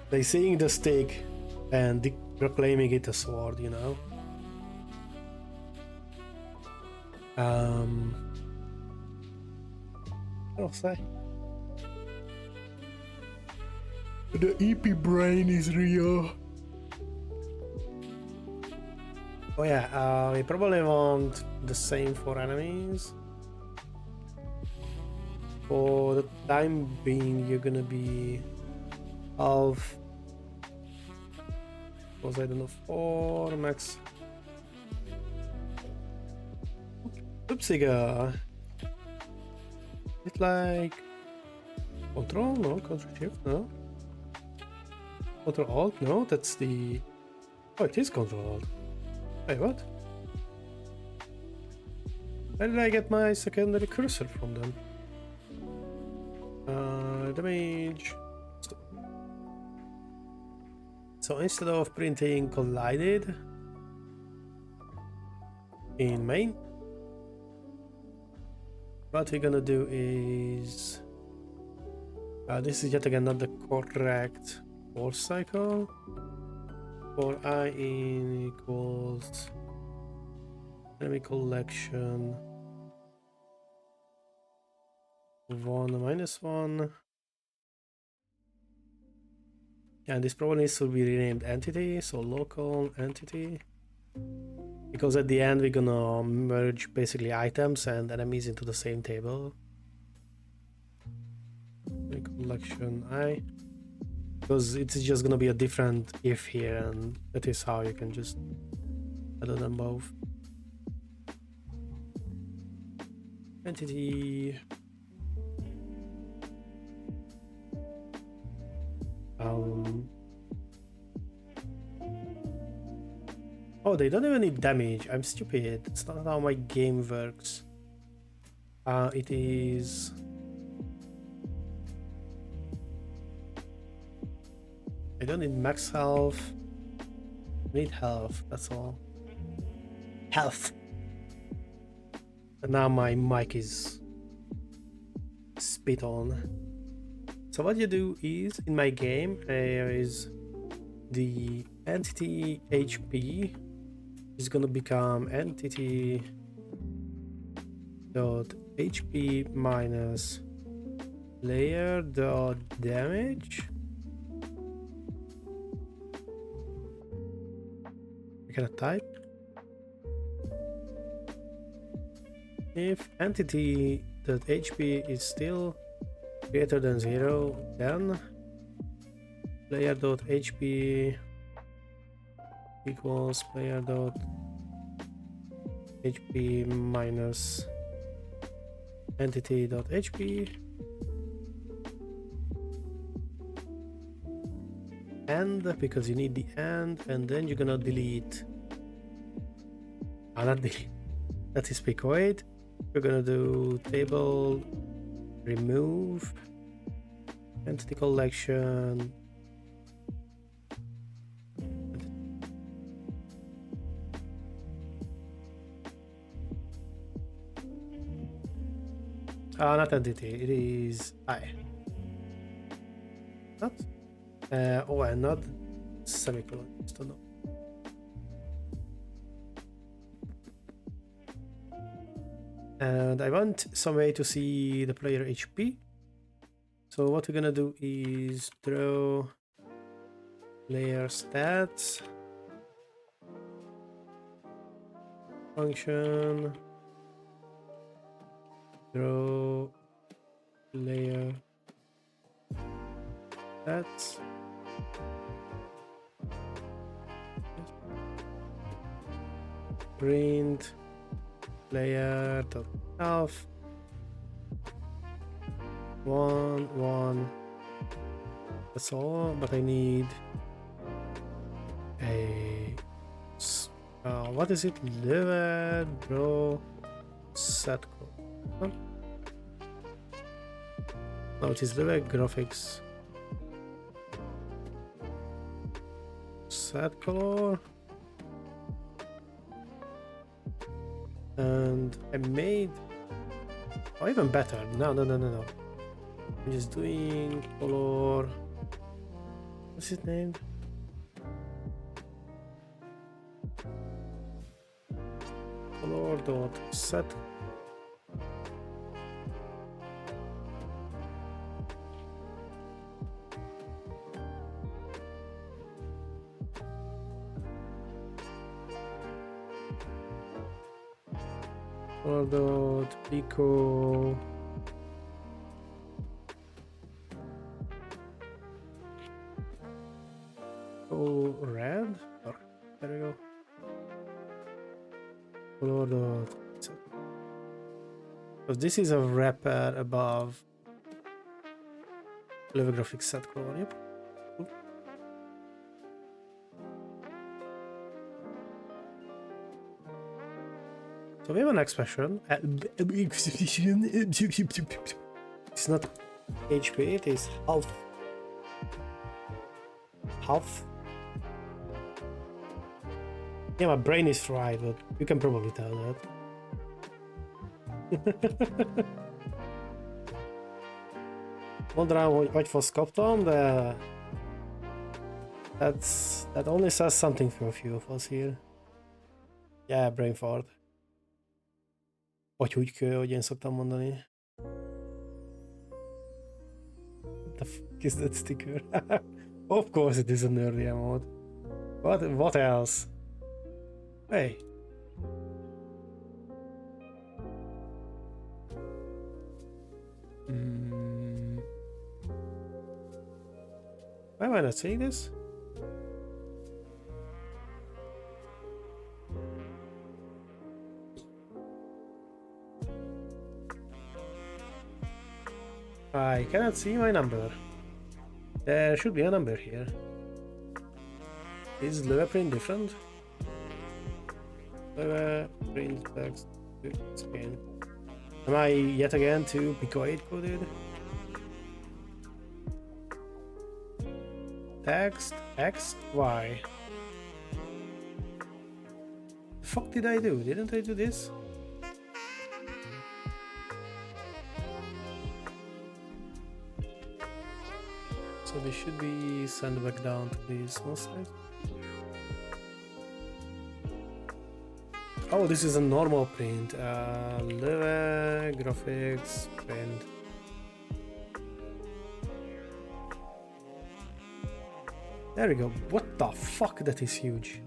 They seeing the stick and proclaiming it a sword, you know? I'll say. The EP brain is real. Oh yeah, we probably want the same for enemies. For the time being, you're gonna be half. Was I don't know 4 max. Oopsiga. It's like Control, no, Control Shift, no. Control Alt, no, that's the. Oh, it is Control Alt. Wait, what? Where did I get my secondary cursor from then? Damage. So instead of printing collided in main, what we're gonna do is this is yet again not the correct force cycle. For I in equals enemy collection 1 minus 1. And this probably needs to be renamed entity, so local entity because at the end we're gonna merge basically items and enemies into the same table. Collection I, because it's just gonna be a different if here, and that is how you can just add them both. Entity. Oh, they don't even need damage. I'm stupid. That's not how my game works. It is. I don't need max health. I need health, that's all. Health! And now my mic is spit on. So what you do is, in my game, there is the entity HP is gonna become entity dot HP minus layer dot damage. Can I type? If entity dot HP is still greater than 0, then player dot HP equals player dot HP minus entity dot HP, and because you need the and then you're gonna delete. Not delete. That is picoid. We're gonna do table remove entity collection. Not entity, it is I. Not? Oh, and not semicolon. Still no. And I want some way to see the player HP. So what we're gonna do is throw player stats function, throw player stats, print player dot health 1 1. That's all, but I need a what is it? Löve2D set code. No, it is Löve graphics set color. And I made, or even better, no. I'm just doing color, what's it named? Color dot set. Dot pico red. Oh, there we go. Color dot, because this is a wrapper above Löve graphics set color. Yep. Cool. So we have an expression. It's not HP, it is half. Half. Yeah, my brain is fried, but you can probably tell that. Mondd rám, hogy agyfasz kaptam, de that only says something for a few of us here. Yeah, brain fart. Vagy húgykő, hogy én szoktam mondani. What the fuck is that sticker? Of course it is an early mode. What else? Hey, Why am I not seeing this? I cannot see my number. There should be a number here. Is Löwe different? Löwe print text to screen. Am I yet again too picoid coded? Text X Y. The fuck did I do? Didn't I do this? So this should be sent back down to the small size. Oh, this is a normal print. Löwe graphics print. There we go. What the fuck? That is huge.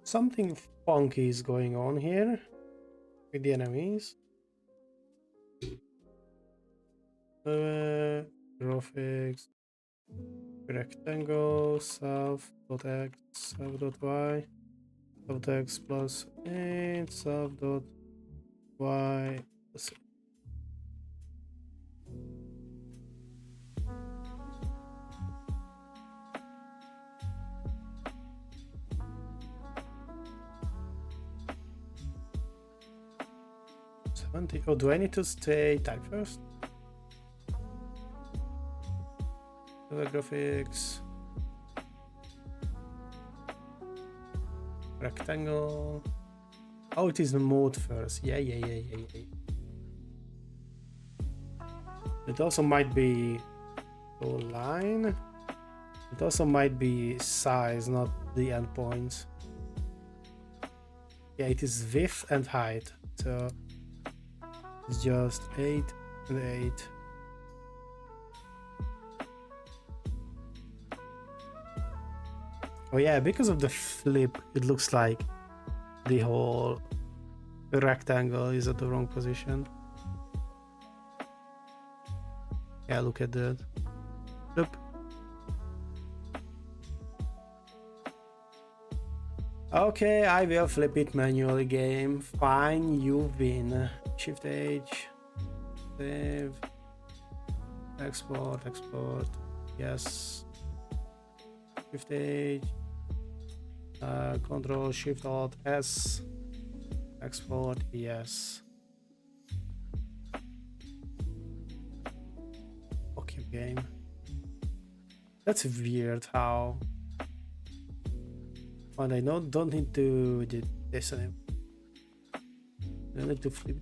Something funky is going on here with the enemies. Graphics, rectangle, self.x, self.y, self.x plus 8, self.y plus 8. Oh, do I need to stay type first? Graphics, rectangle. Oh, it is the mode first. Yeah. It also might be line. It also might be size, not the endpoints. Yeah, it is width and height. So it's just 8 and 8. Oh yeah, because of the flip, it looks like the whole rectangle is at the wrong position. Yeah, look at that. Yep. Okay, I will flip it manually, game. Fine, you win. Shift H. Save. Export. Yes. Shift H. Control Shift Alt S. Export. Yes. Okay, game. That's weird how. And I don't need to do this anymore. I need to flip.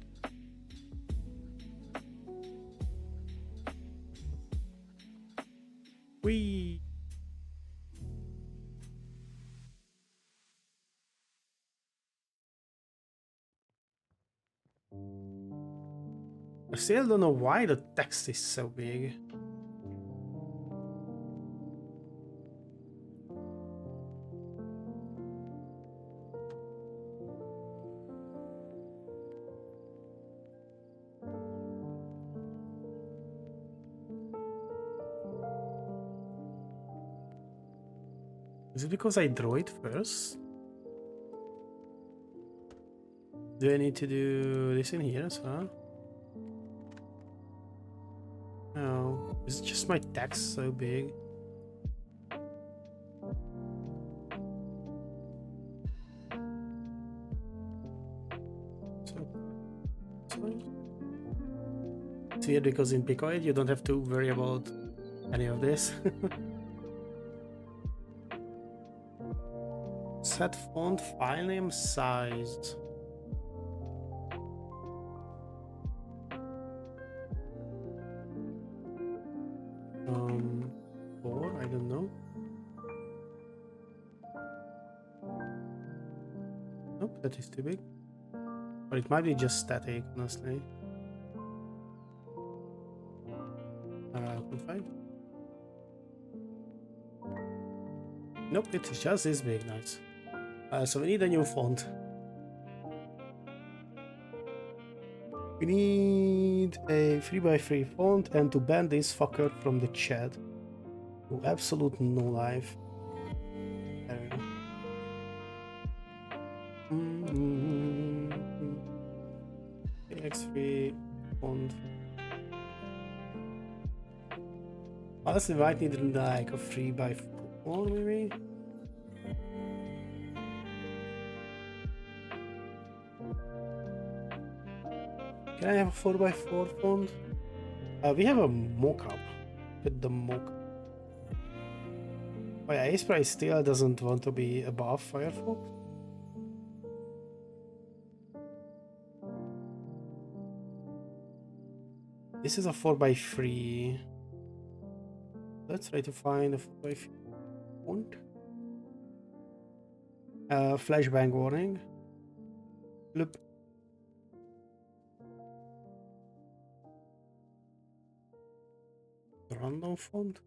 Whee! I still don't know why the text is so big. Is it because I draw it first? Do I need to do this in here as well? No. Is it just my text so big? It's weird because in Picoid you don't have to worry about any of this. Set font file name size. Or I don't know. Nope, that is too big. Or it might be just static, honestly. Confine. Nope, it's just this big. Nice. So we need a new font. We need a 3x3 font and to ban this fucker from the chat. To absolute no life. X3 font. Honestly, we might need like a 3x4 maybe. Can I have a 4x4 font? We have a mockup with the mock. Oh yeah, Aspray still doesn't want to be above Firefox. This is a 4x3. Let's try to find a 4x3 font. Flashbang warning. Loop. Random font.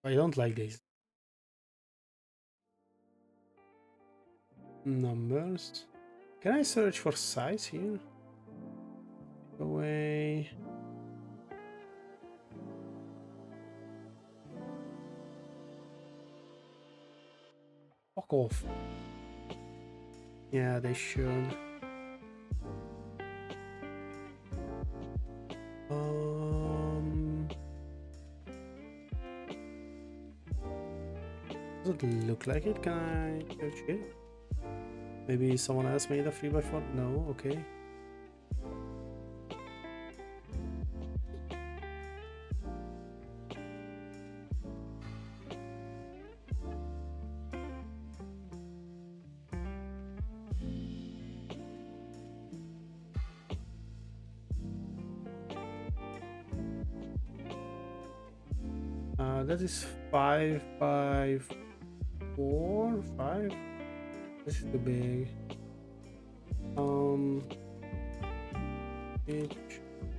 I don't like this. Numbers. Can I search for size here? Away. Fuck off. Yeah, they should. Does it look like it? Can I search it? Maybe someone else made a 3x4? No, okay. That is 5x4, 5. This is too big.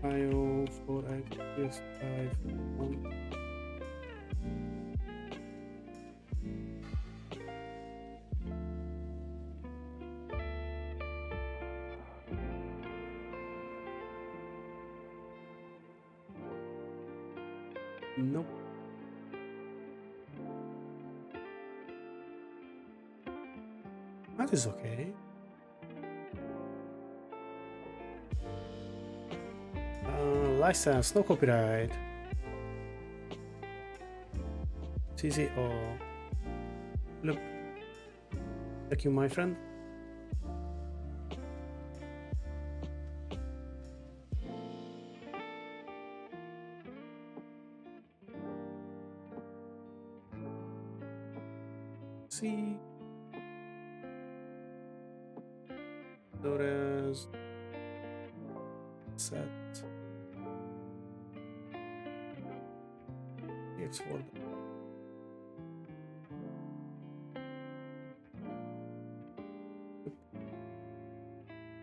HIO 4x is 5. Nope. That is okay. License, no copyright. CCO. Look. Thank you, my friend. See. Lores. Set. It's for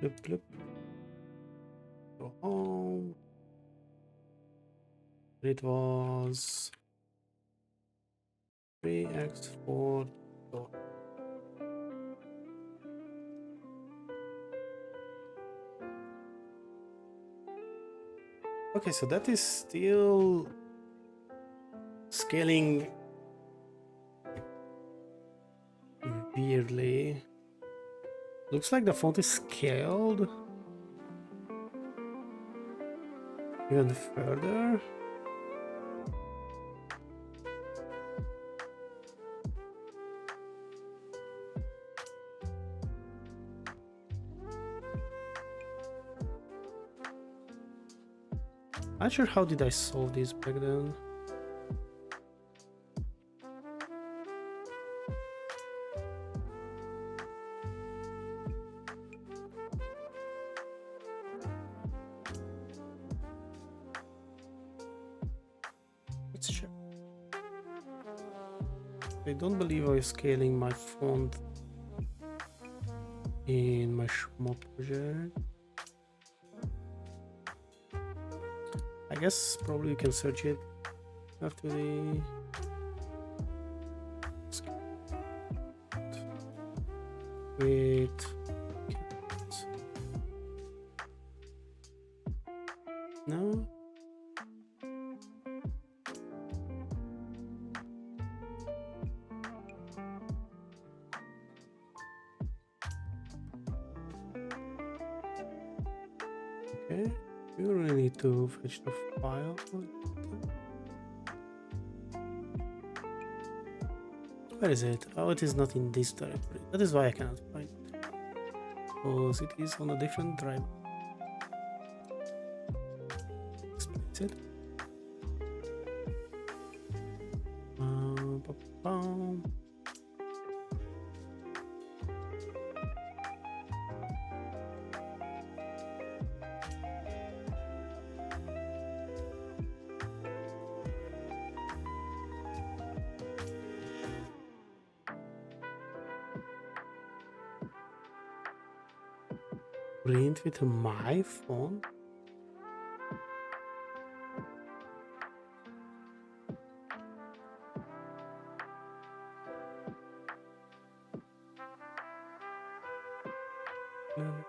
the loop. Go home. It was 3x4. Okay, so that is still scaling weirdly. Looks like the font is scaled even further. Not sure how did I solve this back then. Let's check. I don't believe I'm scaling my font in my small project. I guess probably you can search it after the wait. No. Okay, you really need to fetch the file. Where is it? Oh, it is not in this directory. That is why I cannot find it. Because it is on a different drive. Explicit. Ba-bam. Print with my phone.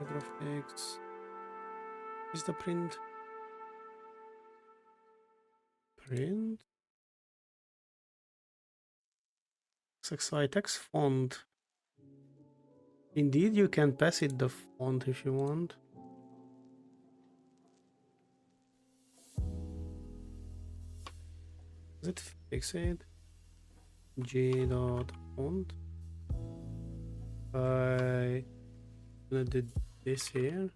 Graphics. Is the print? Print. XXI text font. Indeed, you can pass it the font if you want. Does it fix it? G.font. I did this here.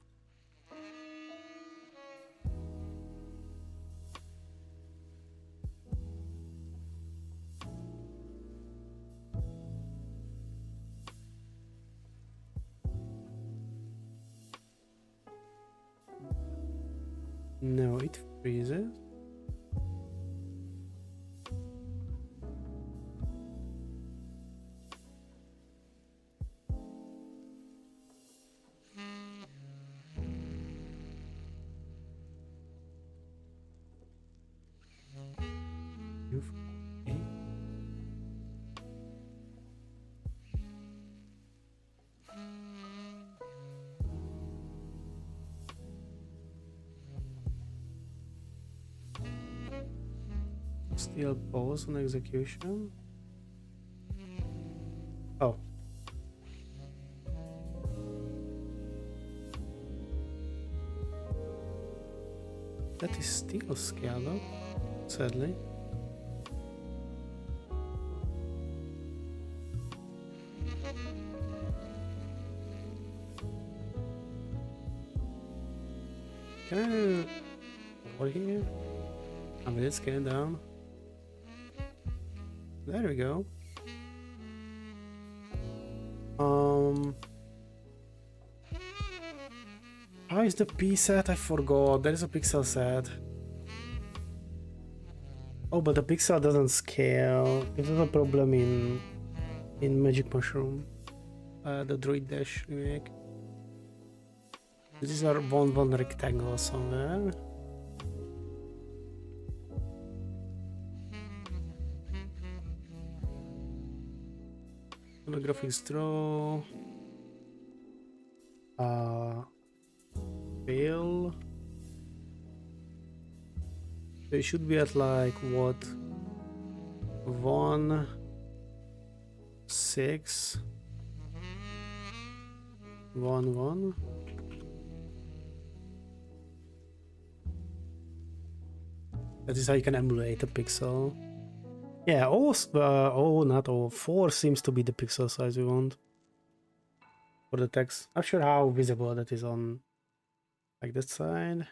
No, it freezes. Still pause on execution. Oh. That is still scaled up, sadly. Can I do what here? I mean, let's scale down. There we go. How is the P set? I forgot. There is a pixel set. Oh, but the pixel doesn't scale. This is a problem in Magic Mushroom, the Droid Dash remake. These are one rectangle somewhere. Graphics draw. Fail. They should be at like what? 1, 6, 1, 1. That is how you can emulate a pixel. Yeah, not all. 4 seems to be the pixel size we want for the text. Not sure how visible that is on like that side.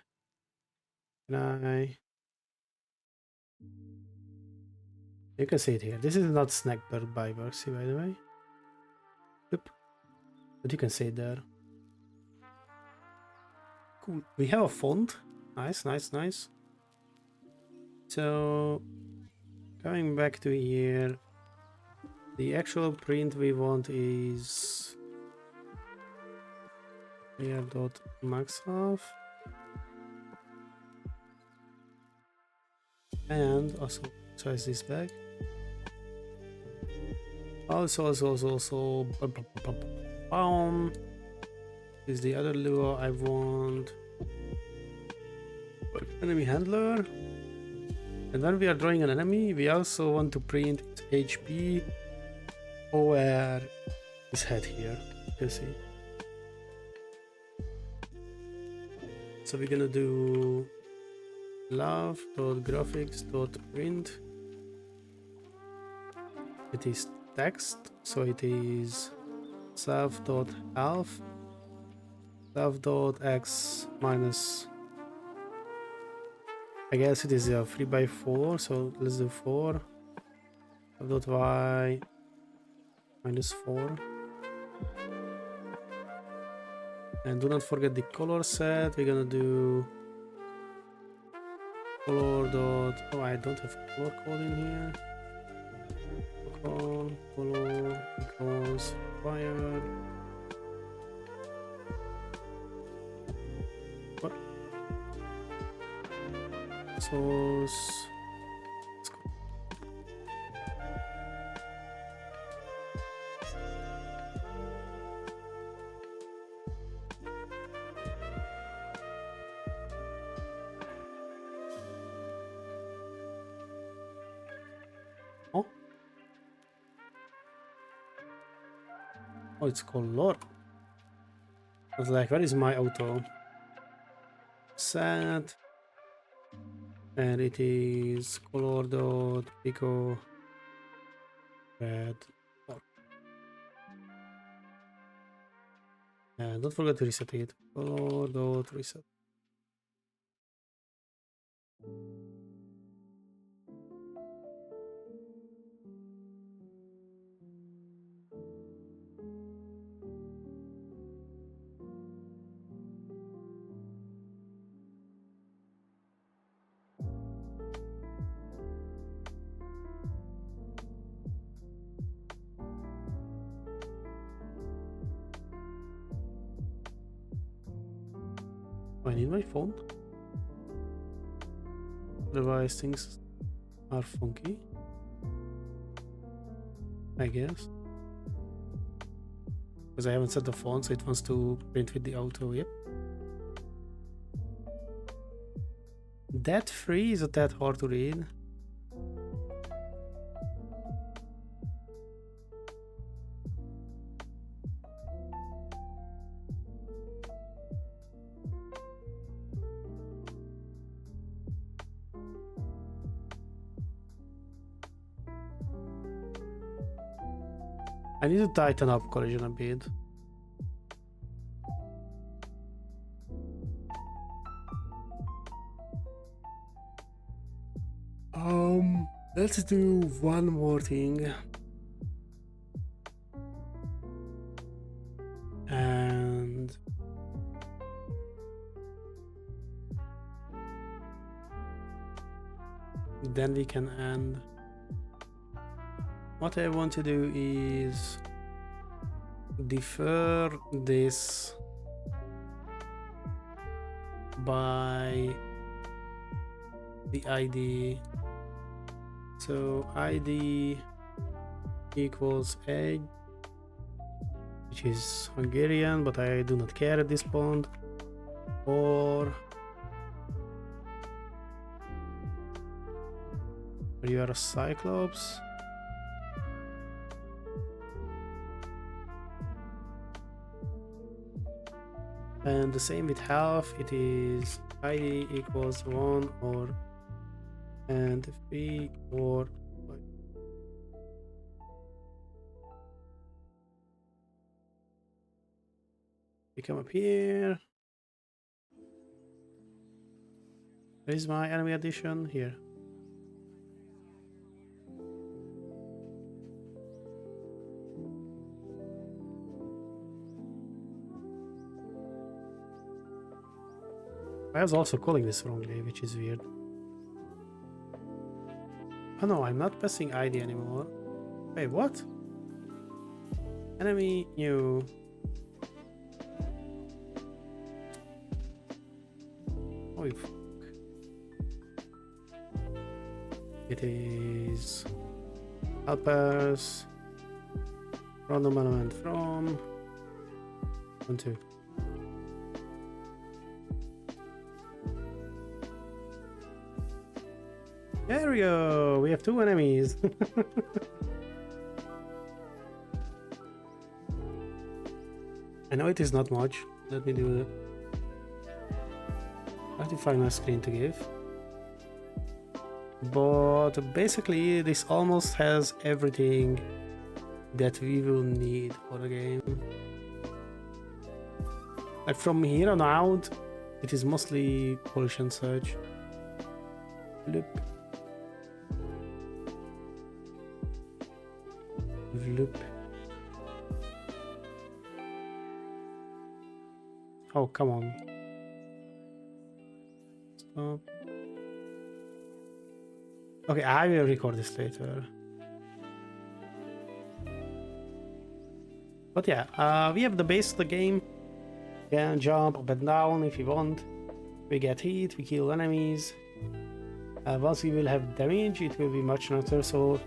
Can I? You can see it here. This is not Snackbird by Versi, by the way. Yep. But you can see it there. Cool. We have a font. Nice, nice, nice. So, coming back to here, The actual print we want is clear.maxHalf and also size this back. Also is the other lure I want. Enemy handler. And when we are drawing an enemy, we also want to print its HP over his head here. You see. So we're gonna do love.graphics.print. It is text, so it is self.half, self.x minus, I guess it is a 3x4, so let's do 4, self.y minus 4. And do not forget the color set. We're gonna do color dot, oh, I don't have color code in here. Color equals required. What? Source. Let's go. Oh. Oh, it's color. I was like, where is my auto? Set. And it is color dot pico red. And don't forget to reset it. Color dot reset. I need my phone. Otherwise things are funky, I guess. Because I haven't set the font, so it wants to print with the auto. Yep. That free is that hard to read. I need to tighten up collision a bit. Let's do one more thing. And then we can end. What I want to do is defer this by the ID. So ID equals age, which is Hungarian, but I do not care at this point. Or you are a Cyclops. And the same with half, it is ID equals 1 or and 3 or 5. We come up here. Where is my enemy addition? Here. I was also calling this wrongly, which is weird. Oh no, I'm not passing ID anymore. Wait, what? Enemy new. Oh, fuck. It is helpers. Random element from 1, 2. There we go. We have 2 enemies. I know it is not much. Let me do that. I have to find my screen to give. But basically, this almost has everything that we will need for the game. Like from here on out, it is mostly polish and search. Loop. Loop. Oh, come on. Stop. Okay, I will record this later. But yeah, we have the base of the game. We can jump up and down if you want. We get hit, we kill enemies. Once we will have damage, it will be much nicer. So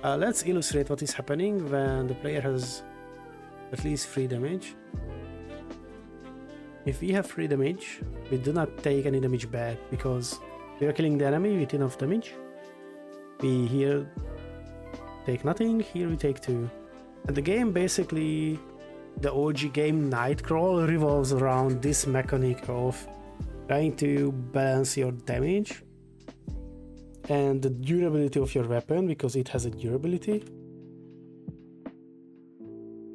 let's illustrate what is happening when the player has at least 3 damage. If we have 3 damage, we do not take any damage back because we are killing the enemy with enough damage. We here take nothing, here we take 2. And the game basically, the OG game Nightcrawl revolves around this mechanic of trying to balance your damage and the durability of your weapon, because it has a durability,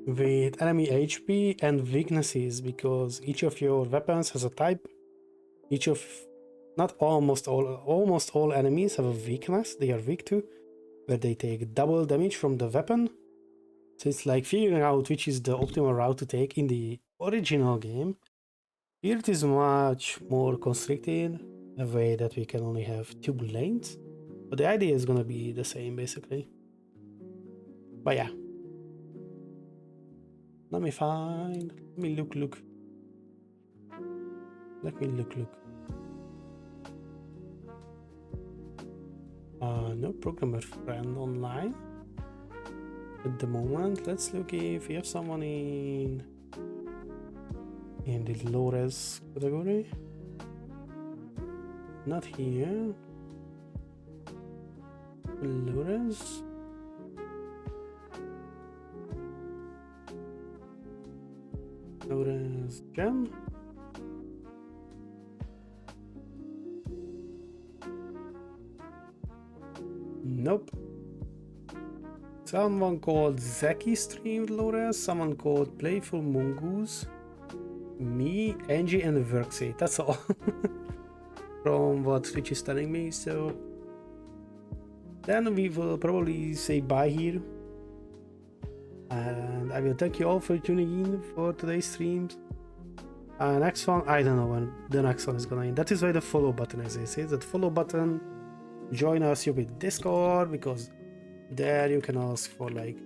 with enemy HP and weaknesses, because each of your weapons has a type. Almost all enemies have a weakness they are weak to, where they take double damage from the weapon. So it's like figuring out which is the optimal route to take in the original game. Here it is much more constricted, a way that we can only have 2 lanes. But the idea is gonna be the same basically. But yeah. Let me look. Let me look. No programmer friend online at the moment. Let's look if we have someone in the low res category. Not here. Low res. LOWREZJAM. Nope. Someone called Zeki streamed LOWREZ, someone called Playful Mongoose, me, Angie, and Verksy. That's all. From what Twitch is telling me, so then we will probably say bye here. And I will thank you all for tuning in for today's streams. Next one, I don't know when the next one is gonna end. That is why the follow button exists. Hit that follow button. Join us with Discord, because there you can ask for like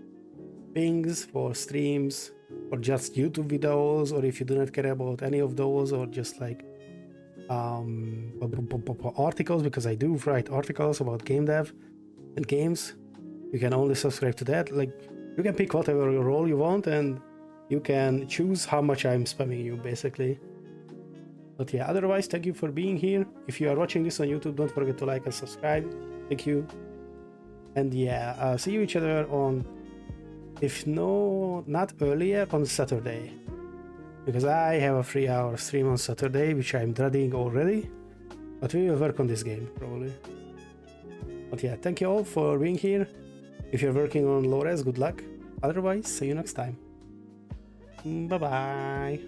pings for streams or just YouTube videos, or if you do not care about any of those, or just like articles, because I do write articles about game dev and games. You can only subscribe to that. Like, you can pick whatever role you want and you can choose how much I'm spamming you basically. But yeah, otherwise, thank you for being here. If you are watching this on YouTube, don't forget to like and subscribe. Thank you. And yeah, see you each other on, if no, not earlier, on Saturday. Because I have a 3-hour stream on Saturday, which I'm dreading already. But we will work on this game, probably. But yeah, thank you all for being here. If you're working on LOWREZ, good luck. Otherwise, see you next time. Bye-bye.